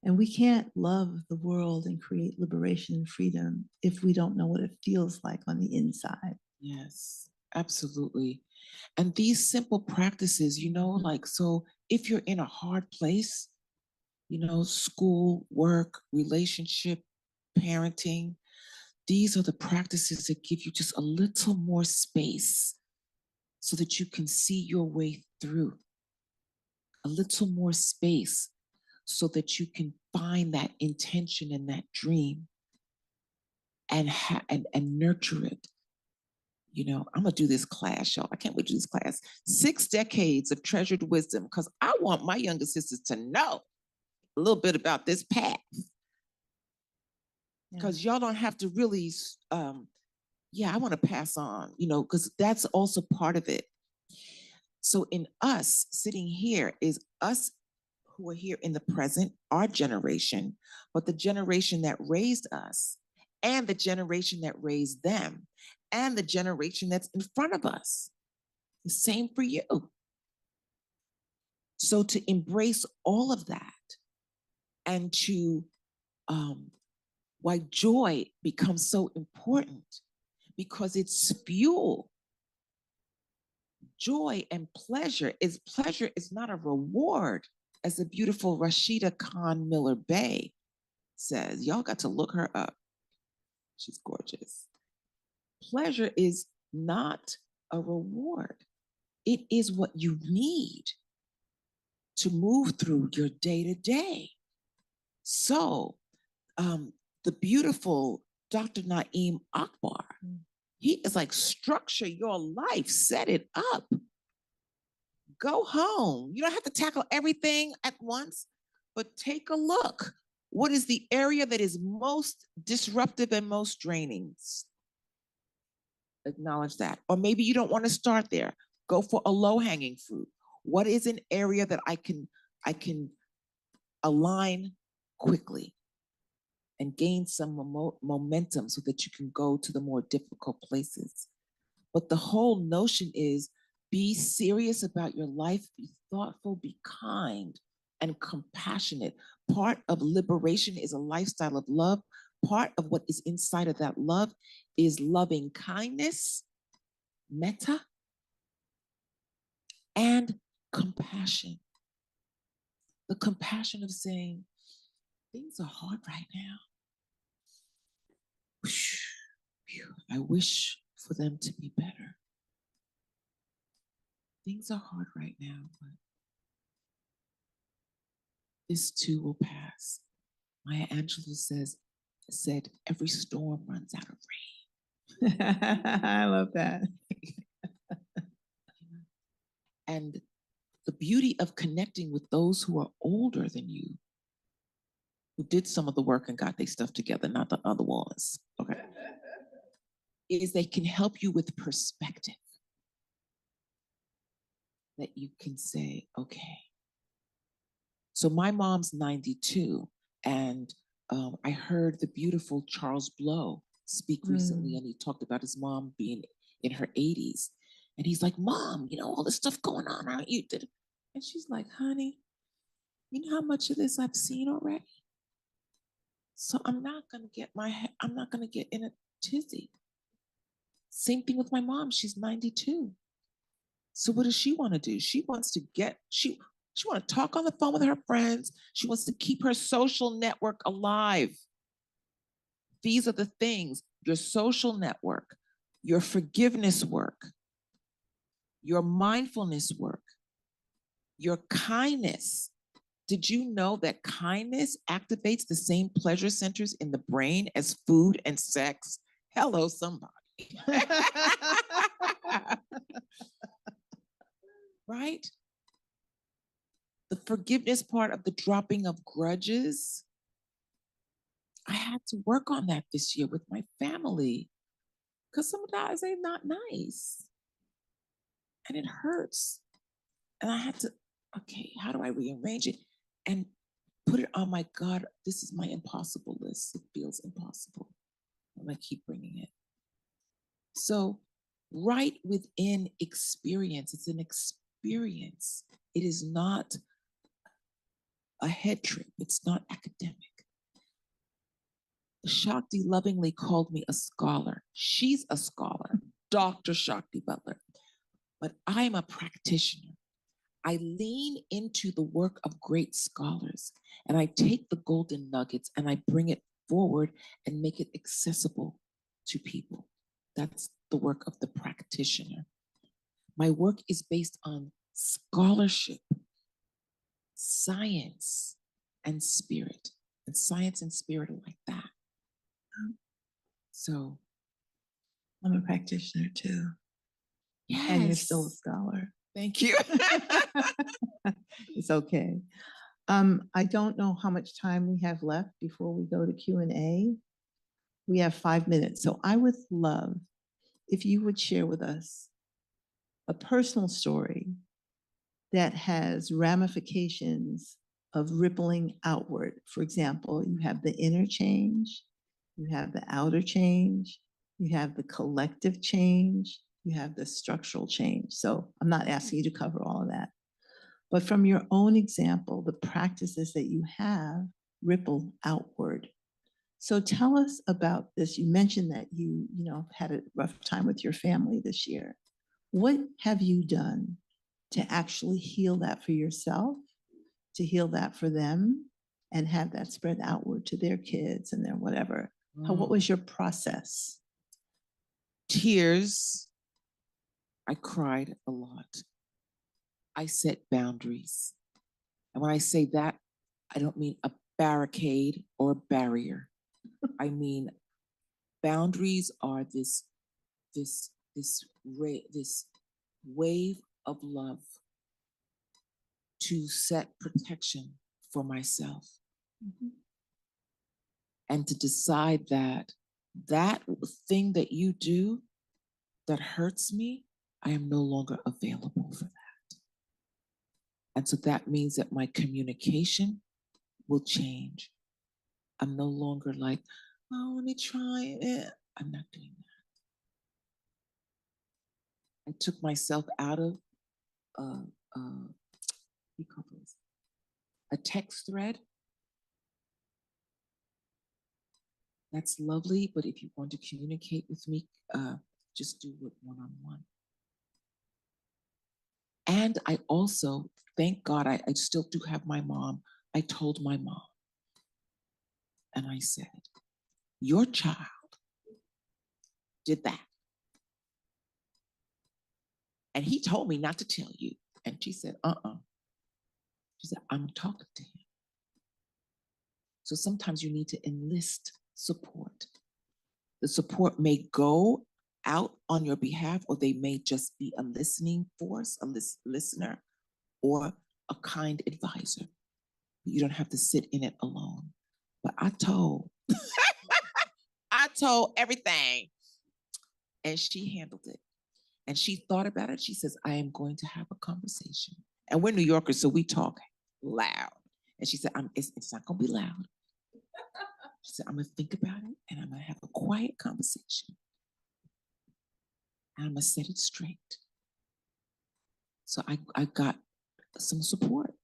And we can't love the world and create liberation and freedom if we don't know what it feels like on the inside. Yes, absolutely. And these simple practices, so if you're in a hard place, school, work, relationship, parenting, these are the practices that give you just a little more space so that you can see your way through. A little more space so that you can find that intention and that dream and nurture it. I'm gonna do this class, y'all. I can't wait to do this class. 6 decades of treasured wisdom, because I want my younger sisters to know a little bit about this path. Because y'all don't have to really, I want to pass on, because that's also part of it. So in us sitting here is us who are here in the present, our generation, but the generation that raised us, and the generation that raised them, and the generation that's in front of us. The same for you. So to embrace all of that, and to why joy becomes so important, because it's fuel. Joy and pleasure is not a reward, as the beautiful Rashida Khan Miller Bay says. Y'all got to look her up. She's gorgeous. Pleasure is not a reward. It is what you need to move through your day to day. So the beautiful Dr. Naeem Akbar, he is like, structure your life, set it up. Go home. You don't have to tackle everything at once, but take a look. What is the area that is most disruptive and most draining? Acknowledge that. Or maybe you don't want to start there. Go for a low-hanging fruit. What is an area that I can align quickly and gain some momentum so that you can go to the more difficult places? But the whole notion is, be serious about your life, be thoughtful, be kind and compassionate. Part of liberation is a lifestyle of love. Part of what is inside of that love is loving kindness, metta, and compassion. The compassion of saying, things are hard right now. I wish for them to be better. Things are hard right now, but this too will pass. Maya Angelou said, every storm runs out of rain. I love that. And the beauty of connecting with those who are older than you, who did some of the work and got their stuff together, not the other ones, okay, is they can help you with perspective. That you can say, okay. So my mom's 92, and I heard the beautiful Charles Blow speak recently, and he talked about his mom being in her 80s. And he's like, Mom, you know, all this stuff going on, aren't you? And she's like, honey, you know how much of this I've seen already? So I'm not gonna get in a tizzy. Same thing with my mom, she's 92. So what does she want to do? She wants to she want to talk on the phone with her friends. She wants to keep her social network alive. These are the things: your social network, your forgiveness work, your mindfulness work, your kindness. Did you know that kindness activates the same pleasure centers in the brain as food and sex? Hello, somebody. Right? The forgiveness part of the dropping of grudges. I had to work on that this year with my family, because some guys, they're not nice. And it hurts. And I had to, okay, how do I rearrange it? And put it on my God, this is my impossible list. It feels impossible. I'm gonna keep bringing it. So right within experience, it's an experience. It is not a head trip. It's not academic. Shakti lovingly called me a scholar. She's a scholar, Dr. Shakti Butler. But I am a practitioner. I lean into the work of great scholars, and I take the golden nuggets and I bring it forward and make it accessible to people. That's the work of the practitioner. My work is based on scholarship, science, and spirit. And science and spirit are like that. So I'm a practitioner too. yes. And you're still a scholar. Thank you. It's okay. I don't know how much time we have left before we go to Q&A. We have 5 minutes. So I would love if you would share with us a personal story that has ramifications of rippling outward. For example, you have the inner change, you have the outer change, you have the collective change, you have the structural change. So I'm not asking you to cover all of that. But from your own example, the practices that you have ripple outward. So tell us about this. You mentioned that you had a rough time with your family this year. What have you done to actually heal that for yourself, to heal that for them, and have that spread outward to their kids and their whatever? What was your process? Tears. I cried a lot. I set boundaries. And when I say that, I don't mean a barricade or a barrier. I mean, boundaries are this wave of love to set protection for myself. Mm-hmm. And to decide that that thing that you do that hurts me, I am no longer available for that. And so that means that my communication will change. I'm no longer like, oh, let me try it. I'm not doing that. I took myself out of a text thread. That's lovely, but if you want to communicate with me, just do it one-on-one. And I also, thank God, I still do have my mom. I told my mom, and I said, your child did that. And he told me not to tell you. And she said, She said, I'm talking to him. So sometimes you need to enlist support. The support may go out on your behalf, or they may just be a listening force, a listener, or a kind advisor. You don't have to sit in it alone. But I told everything. And she handled it. And she thought about it. She says, I am going to have a conversation. And we're New Yorkers, so we talk loud. And she said, it's not going to be loud. She said, I'm going to think about it, and I'm going to have a quiet conversation. And I'm going to set it straight. So I got some support.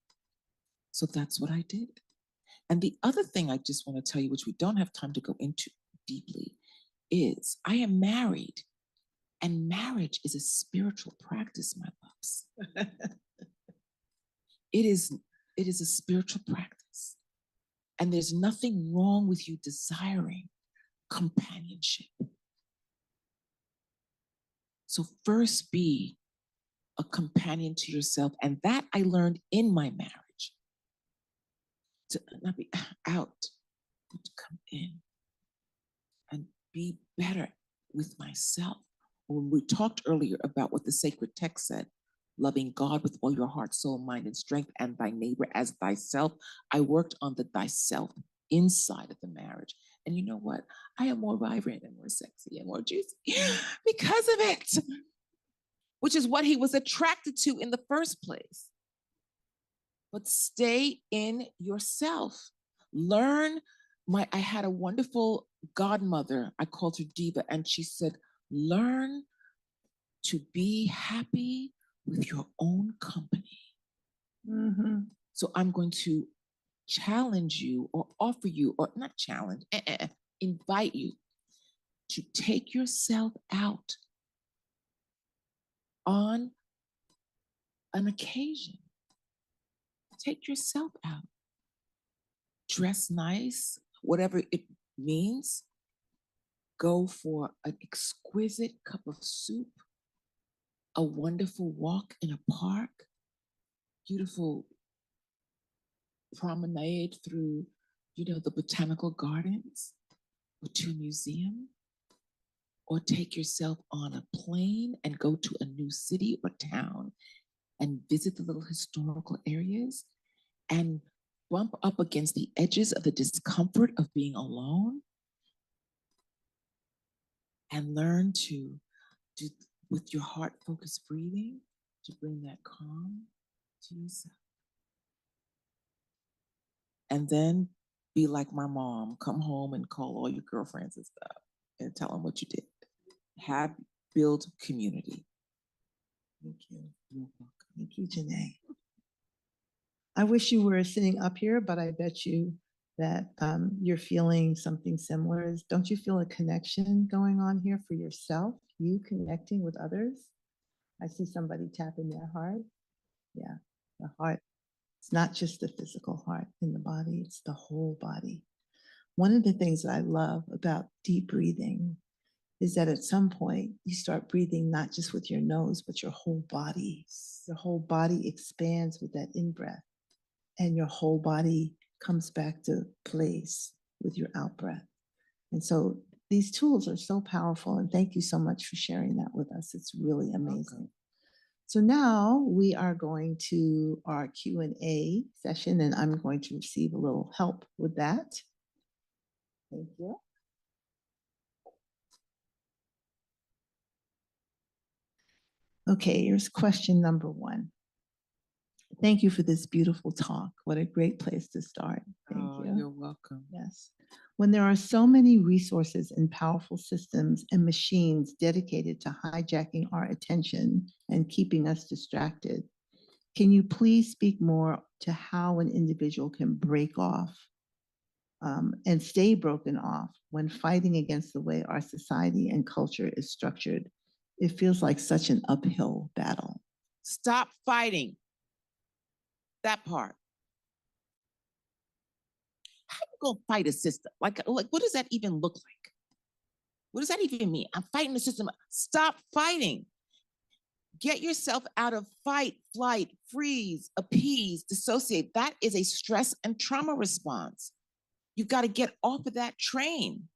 So that's what I did. And the other thing I just want to tell you, which we don't have time to go into deeply, is I am married. And marriage is a spiritual practice, my loves. It is a spiritual practice. And there's nothing wrong with you desiring companionship. So first be a companion to yourself. And that I learned in my marriage. To not be out, but to come in and be better with myself. When we talked earlier about what the sacred text said, loving God with all your heart, soul, mind, and strength, and thy neighbor as thyself, I worked on the thyself inside of the marriage. And you know what? I am more vibrant and more sexy and more juicy because of it, which is what he was attracted to in the first place. But stay in yourself. Learn. I had a wonderful godmother. I called her Diva, and she said, learn to be happy with your own company. Mm-hmm. So I'm going to challenge you, or offer you, or not challenge, invite you to take yourself out on an occasion. Take yourself out. Dress nice, whatever it means. Go for an exquisite cup of soup, a wonderful walk in a park, beautiful promenade through, the botanical gardens, or to a museum, or take yourself on a plane and go to a new city or town and visit the little historical areas and bump up against the edges of the discomfort of being alone, and learn to do with your heart focused breathing to bring that calm to yourself. and then be like my mom, come home and call all your girlfriends and stuff and tell them what you did. Build community. Thank you. You're welcome. Thank you, Jenée. I wish you were sitting up here, but I bet you that you're feeling something similar. Don't you feel a connection going on here for yourself? You connecting with others? I see somebody tapping their heart. Yeah, the heart. It's not just the physical heart in the body, it's the whole body. One of the things that I love about deep breathing is that at some point you start breathing not just with your nose, but your whole body. Your whole body expands with that in-breath, and your whole body comes back to place with your out-breath. And so these tools are so powerful, and thank you so much for sharing that with us. It's really amazing. So now we are going to our Q&A session, and I'm going to receive a little help with that. Thank you. Okay, here's question number 1. Thank you for this beautiful talk. What a great place to start. Thank you. You're welcome. Yes. When there are so many resources and powerful systems and machines dedicated to hijacking our attention and keeping us distracted, can you please speak more to how an individual can break off and stay broken off when fighting against the way our society and culture is structured? It feels like such an uphill battle. Stop fighting. That part. How you gonna fight a system? Like what does that even look like? What does that even mean? I'm fighting the system. Stop fighting. Get yourself out of fight, flight, freeze, appease, dissociate. That is a stress and trauma response. You've got to get off of that train.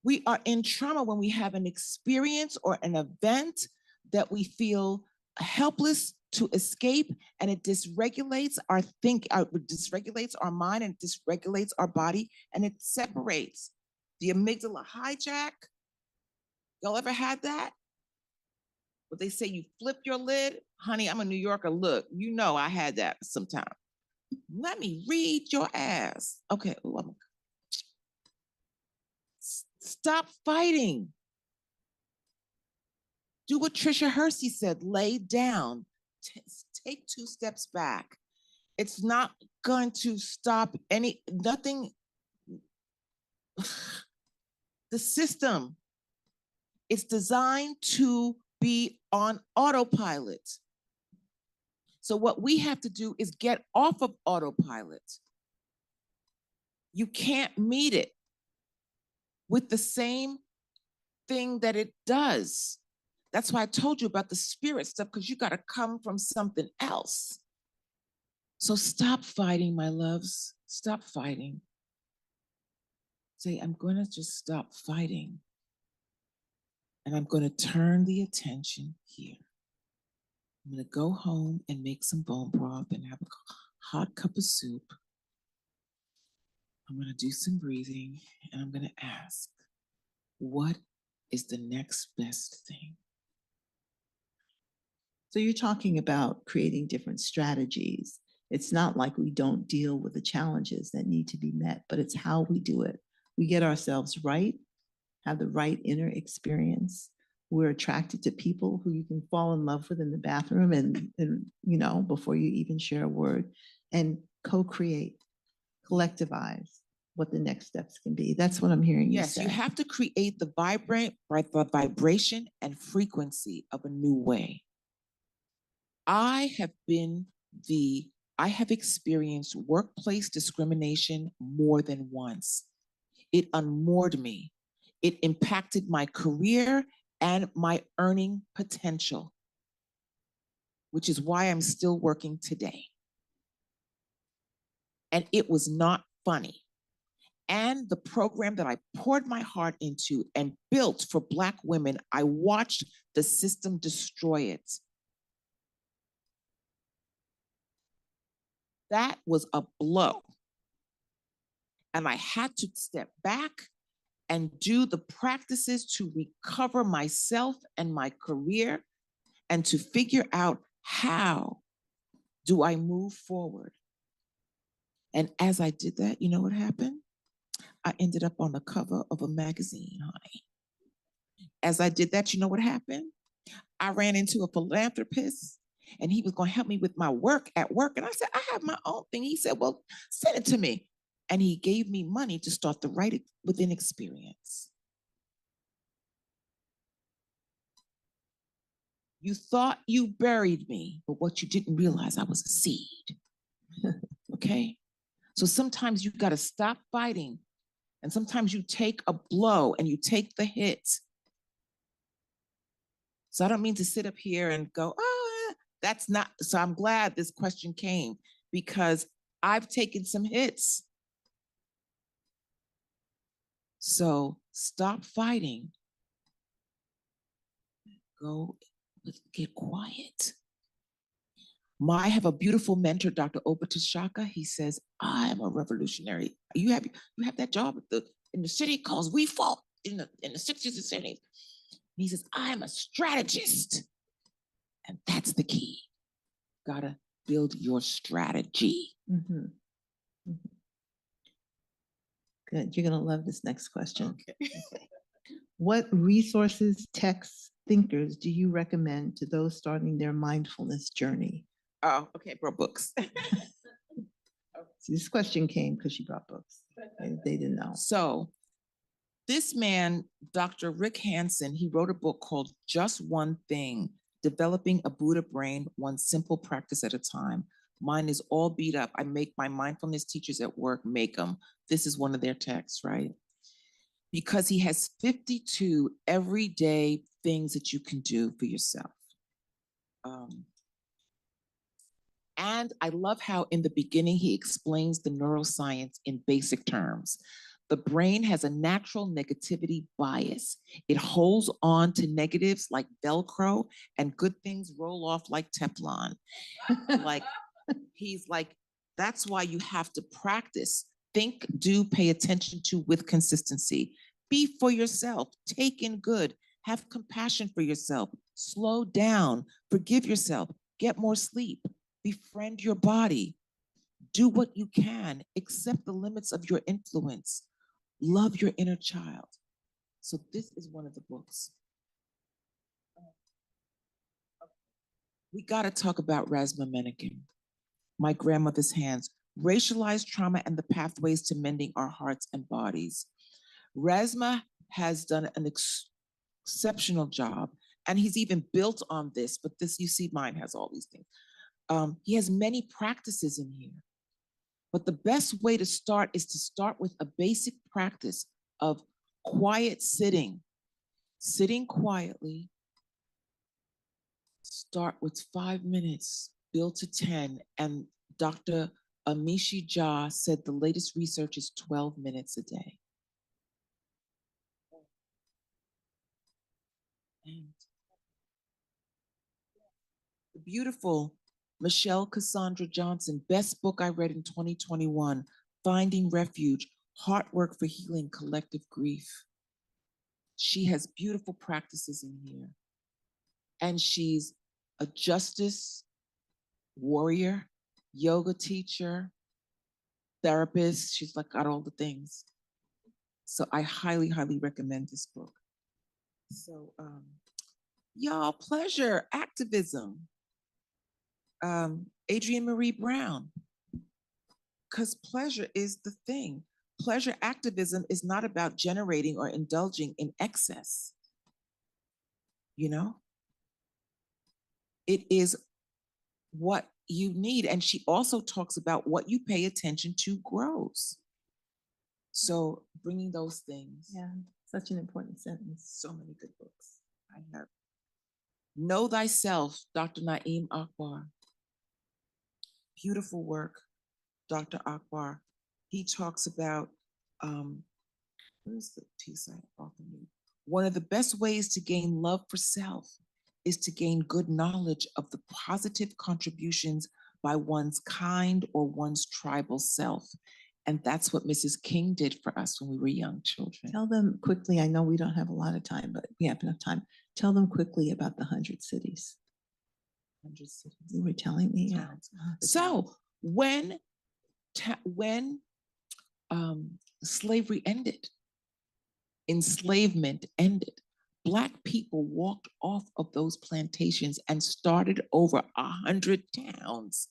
We are in trauma when we have an experience or an event that we feel helpless to escape, and it dysregulates dysregulates our mind, and dysregulates our body, and it separates the amygdala hijack. Y'all ever had that? But they say you flip your lid. Honey, I'm a New Yorker. Look, you know I had that sometime. Let me read your ass. Okay. Stop fighting. Do what Trisha Hersey said, lay down. Take 2 steps back. It's not going to stop nothing. The system is designed to be on autopilot. So what we have to do is get off of autopilot. You can't meet it with the same thing that it does. That's why I told you about the spirit stuff, because you got to come from something else. So stop fighting, my loves. Stop fighting. Say, I'm going to just stop fighting. And I'm going to turn the attention here. I'm going to go home and make some bone broth and have a hot cup of soup. I'm going to do some breathing, and I'm going to ask, what is the next best thing? So you're talking about creating different strategies. It's not like we don't deal with the challenges that need to be met, but it's how we do it. We get ourselves right, have the right inner experience. We're attracted to people who you can fall in love with in the bathroom and you know, before you even share a word, and co-create, collectivize what the next steps can be. That's what I'm hearing you say. Yes, you have to create the vibration and frequency of a new way. I have experienced workplace discrimination more than once. It unmoored me. It impacted my career and my earning potential, which is why I'm still working today. And it was not funny. And the program that I poured my heart into and built for Black women, I watched the system destroy it. That was a blow. And I had to step back and do the practices to recover myself and my career, and to figure out, how do I move forward? And as I did that, you know what happened? I ended up on the cover of a magazine, honey. As I did that, you know what happened? I ran into a philanthropist and he was going to help me with my work at work. And I said, I have my own thing. He said, well, send it to me. And he gave me money to start the Write Within experience. You thought you buried me, but what you didn't realize, I was a seed. Okay? So sometimes you got to stop fighting. And sometimes you take a blow and you take the hit. So I don't mean to sit up here and go, oh, that's not. So I'm glad this question came because I've taken some hits. So stop fighting. Go get quiet. I have a beautiful mentor, Dr. Obata Shaka. He says, I am a revolutionary. You have that job in the city because we fought in the 60s and 70s. He says, I am a strategist. And that's the key. Gotta build your strategy. Mm-hmm. Mm-hmm. Good. You're going to love this next question. Okay. What resources, texts, thinkers do you recommend to those starting their mindfulness journey? Oh, okay, brought books. So this question came because she brought books. They didn't know. So this man, Dr. Rick Hansen, he wrote a book called Just One Thing, Developing a Buddha Brain, One Simple Practice at a Time. Mine is all beat up. I make my mindfulness teachers at work make them. This is one of their texts, right? Because he has 52 everyday things that you can do for yourself. And I love how in the beginning he explains the neuroscience in basic terms. The brain has a natural negativity bias. It holds on to negatives like Velcro, and good things roll off like Teflon. Like, he's like, that's why you have to practice. Think, do, pay attention to with consistency. Be for yourself, take in good, have compassion for yourself, slow down, forgive yourself, get more sleep, befriend your body, do what you can, accept the limits of your influence, love your inner child. So this is one of the books. We got to talk about Rasma Menakem, My Grandmother's Hands, Racialized Trauma and the Pathways to Mending Our Hearts and Bodies. Rasma has done an exceptional job, and he's even built on this, but this, you see, mine has all these things. He has many practices in here, but the best way to start is to start with a basic practice of quiet sitting quietly. Start with 5 minutes, build to 10, and Dr. Amishi Jha said the latest research is 12 minutes a day. And the beautiful Michelle Cassandra Johnson, best book I read in 2021, Finding Refuge, Heart Work for Healing Collective Grief. She has beautiful practices in here. And she's a justice warrior, yoga teacher, therapist. She's like got all the things. So I highly, highly recommend this book. So y'all, pleasure, activism. Adrienne Marie Brown, because pleasure is the thing. Pleasure activism is not about generating or indulging in excess. You know, it is what you need. And she also talks about what you pay attention to grows. So bringing those things. Yeah, such an important sentence. So many good books I have. Know Thyself, Dr. Naeem Akbar. Beautiful work, Dr. Akbar. He talks about, where's the piece I often read? One of the best ways to gain love for self is to gain good knowledge of the positive contributions by one's kind or one's tribal self. And that's what Mrs. King did for us when we were young children. Tell them quickly, I know we don't have a lot of time, but we have enough time. Tell them quickly about the 100 cities. 100 cities. You were telling me. So when when slavery ended, enslavement ended, Black people walked off of those plantations and started over 100 towns.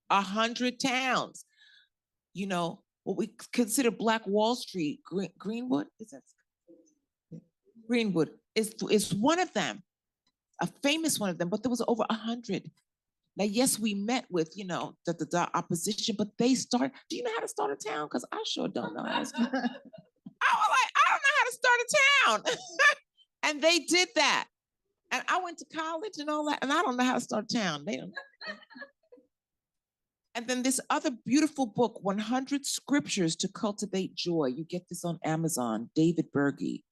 100 towns. You know, what we consider Black Wall Street, Greenwood, is that? Greenwood is one of them, a famous one of them, but there was over 100. Now, yes, we met with, you know, the opposition, but they start. Do you know how to start a town? Because I sure don't know how to start. I was like, I don't know how to start a town. And they did that. And I went to college and all that, and I don't know how to start a town. They don't. And then this other beautiful book, 100 Scriptures to Cultivate Joy. You get this on Amazon, David Berge.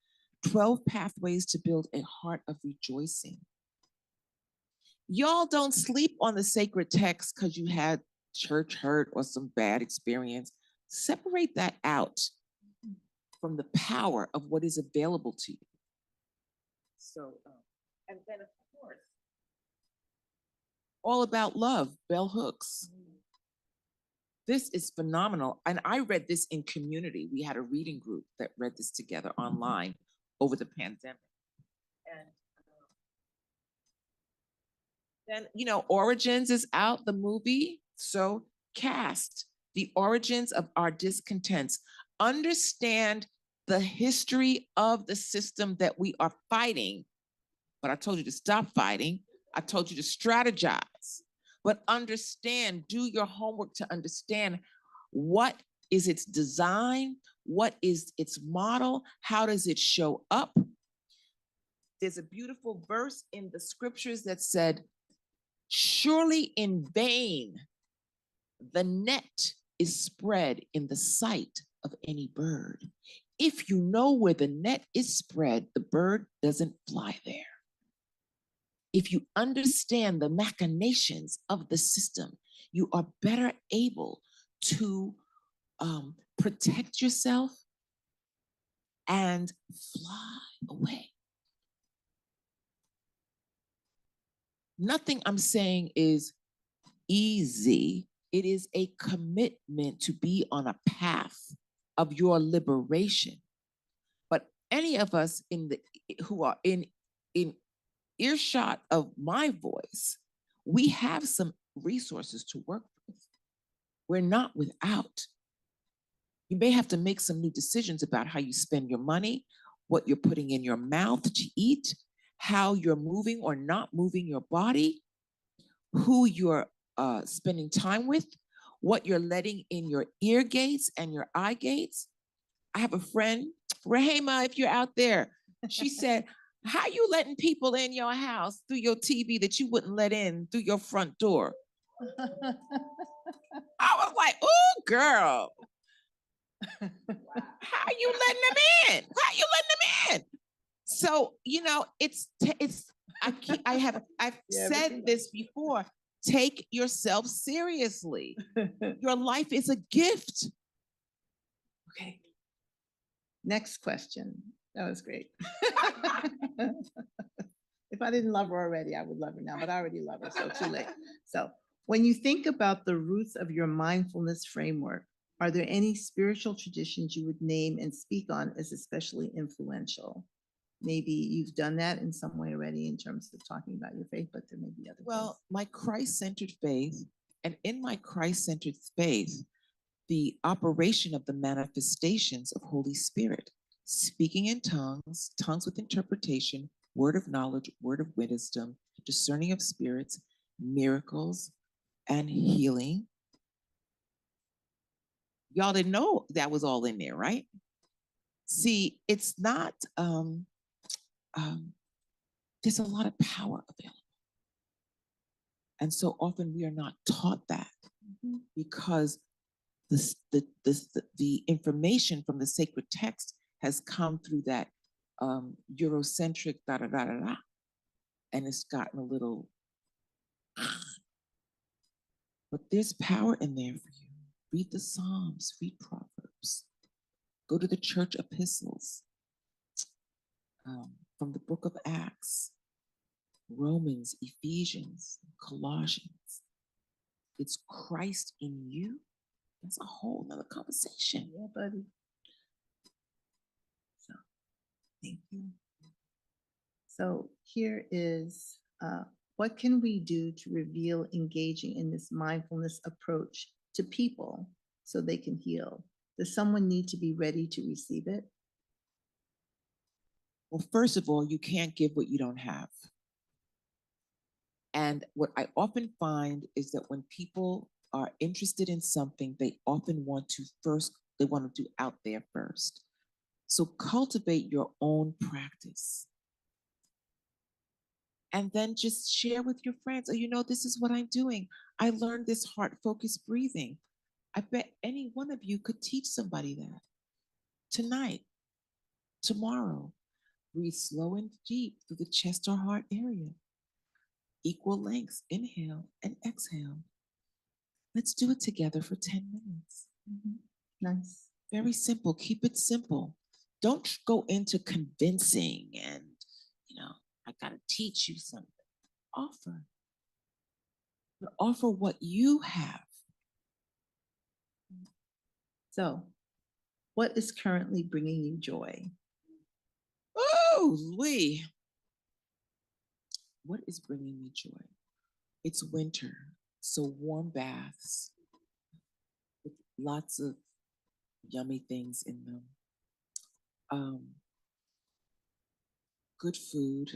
12 Pathways to Build a Heart of Rejoicing. Y'all don't sleep on the sacred text because you had church hurt or some bad experience. Separate that out from the power of what is available to you. So, and then of course, All About Love, Bell Hooks. This is phenomenal. And I read this in community. We had a reading group that read this together online over the pandemic. And then, you know, Origins is out, the movie. So cast the origins of our discontents. Understand the history of the system that we are fighting. But I told you to stop fighting. I told you to strategize. But understand, do your homework to understand what is its design, what is its model, how does it show up. There's a beautiful verse in the scriptures that said, surely in vain the net is spread in the sight of any bird. If you know where the net is spread, the bird doesn't fly there. If you understand the machinations of the system, you are better able to protect yourself and fly away. Nothing I'm saying is easy. It is a commitment to be on a path of your liberation. But any of us who are in earshot of my voice, we have some resources to work with. We're not without. You may have to make some new decisions about how you spend your money, what you're putting in your mouth to eat, how you're moving or not moving your body, who you're spending time with, what you're letting in your ear gates and your eye gates. I have a friend, Rahema, if you're out there, she said, how you letting people in your house through your TV that you wouldn't let in through your front door? I was like, oh, girl. How you letting them in? How you letting them in? So, you know, I've said this before. Take yourself seriously. Your life is a gift. Okay. Next question. That was great. If I didn't love her already, I would love her now, but I already love her, so too late. So when you think about the roots of your mindfulness framework, are there any spiritual traditions you would name and speak on as especially influential? Maybe you've done that in some way already in terms of talking about your faith, but there may be other Well, things. my Christ-centered faith, and in my Christ-centered faith, the operation of the manifestations of Holy Spirit, speaking in tongues, tongues with interpretation, word of knowledge, word of wisdom, discerning of spirits, miracles, and healing. Y'all didn't know that was all in there, right? See, it's not, there's a lot of power available. And so often we are not taught that because the information from the sacred text has come through that Eurocentric da-da-da-da-da. And it's gotten a little, but there's power in there for you. Read the Psalms, read Proverbs, go to the church epistles, from the book of Acts, Romans, Ephesians, Colossians. It's Christ in you That's a whole nother conversation. Yeah, buddy. So, thank you. So here is, what can we do to reveal engaging in this mindfulness approach to people so they can heal? Does someone need to be ready to receive it? Well, first of all, you can't give what you don't have. And what I often find is that when people are interested in something, they often want to do out there first. So cultivate your own practice. And then just share with your friends, oh, this is what I'm doing. I learned this heart-focused breathing. I bet any one of you could teach somebody that tonight, tomorrow. Breathe slow and deep through the chest or heart area. Equal lengths, inhale and exhale. Let's do it together for 10 minutes. Mm-hmm. Nice. Very simple. Keep it simple. Don't go into convincing and, I got to teach you something. Offer. But offer what you have. So, what is currently bringing you joy? Oh, Lee. What is bringing me joy? It's winter, so warm baths with lots of yummy things in them. Good food,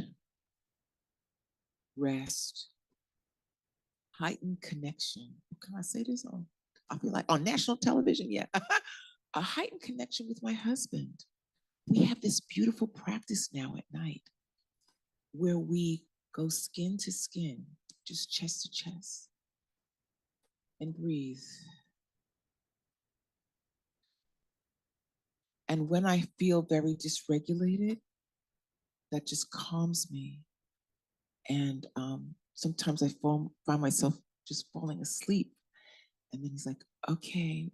rest, heightened connection. Can I say this on? I'll be like on national television, yeah. A heightened connection with my husband. We have this beautiful practice now at night where we go skin to skin, just chest to chest, and breathe. And when I feel very dysregulated, that just calms me. And sometimes I find myself just falling asleep. And then he's like, okay.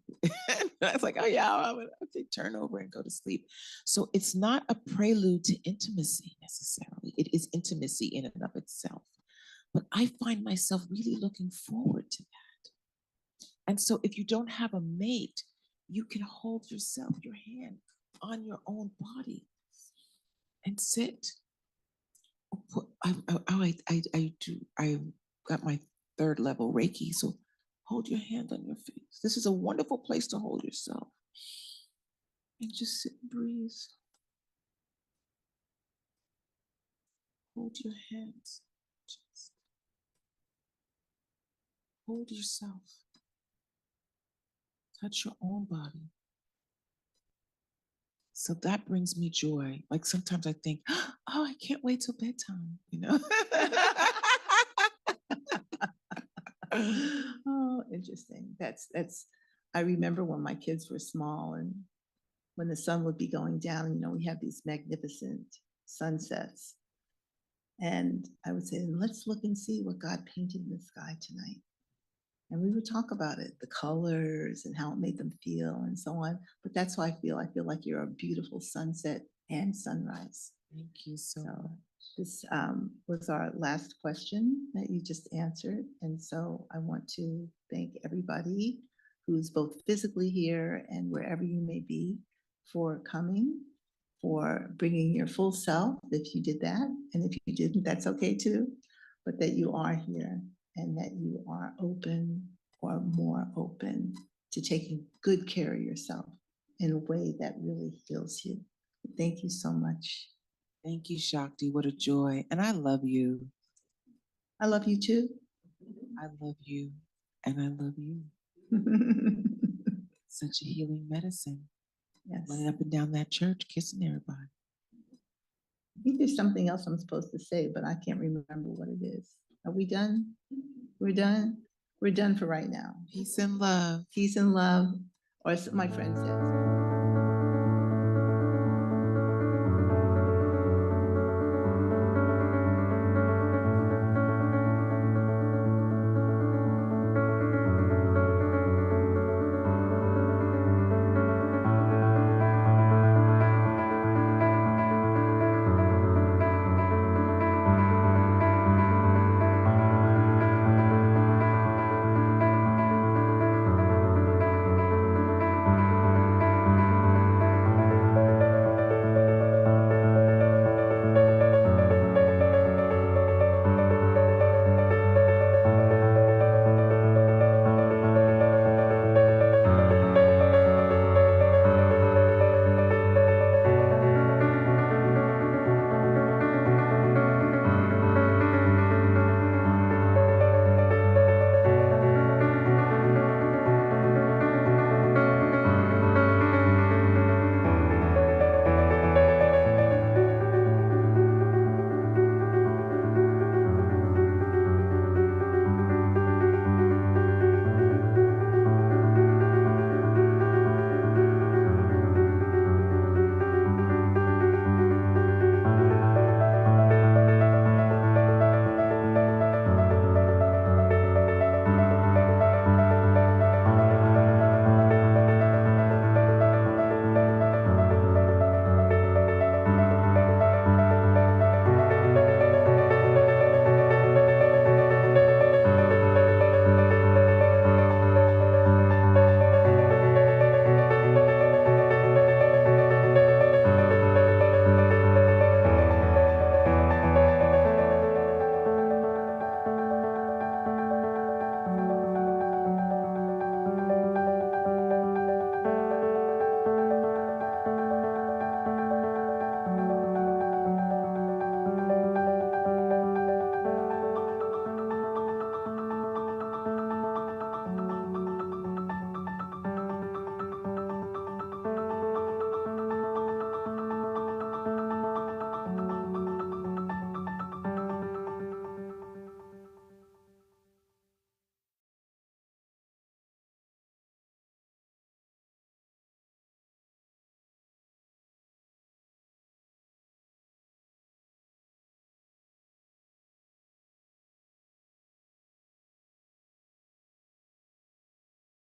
I was like, oh yeah, I'm gonna turn over and go to sleep. So it's not a prelude to intimacy necessarily. It is intimacy in and of itself. But I find myself really looking forward to that. And so if you don't have a mate, you can hold yourself, your hand on your own body and sit. I got my 3rd level Reiki, so hold your hand on your face. This is a wonderful place to hold yourself. And just sit and breathe. Hold your hands. Just hold yourself. Touch your own body. So that brings me joy. Like sometimes I think, oh, I can't wait till bedtime, Oh, interesting. I remember when my kids were small and when the sun would be going down, we have these magnificent sunsets. And I would say, let's look and see what God painted in the sky tonight. And we would talk about it, the colors and how it made them feel and so on. But that's how I feel. I feel like you're a beautiful sunset and sunrise. Thank you so much. This was our last question that you just answered. And so I want to thank everybody who's both physically here and wherever you may be for coming, for bringing your full self, if you did that. And if you didn't, that's okay too. But that you are here and that you are open or more open to taking good care of yourself in a way that really heals you. Thank you so much. Thank you, Shakti. What a joy. And I love you. I love you too. I love you. And I love you. Such a healing medicine. Yes. Running up and down that church, kissing everybody. I think there's something else I'm supposed to say, but I can't remember what it is. Are we done? We're done? We're done for right now. Peace and love. Peace and love, or as my friend says.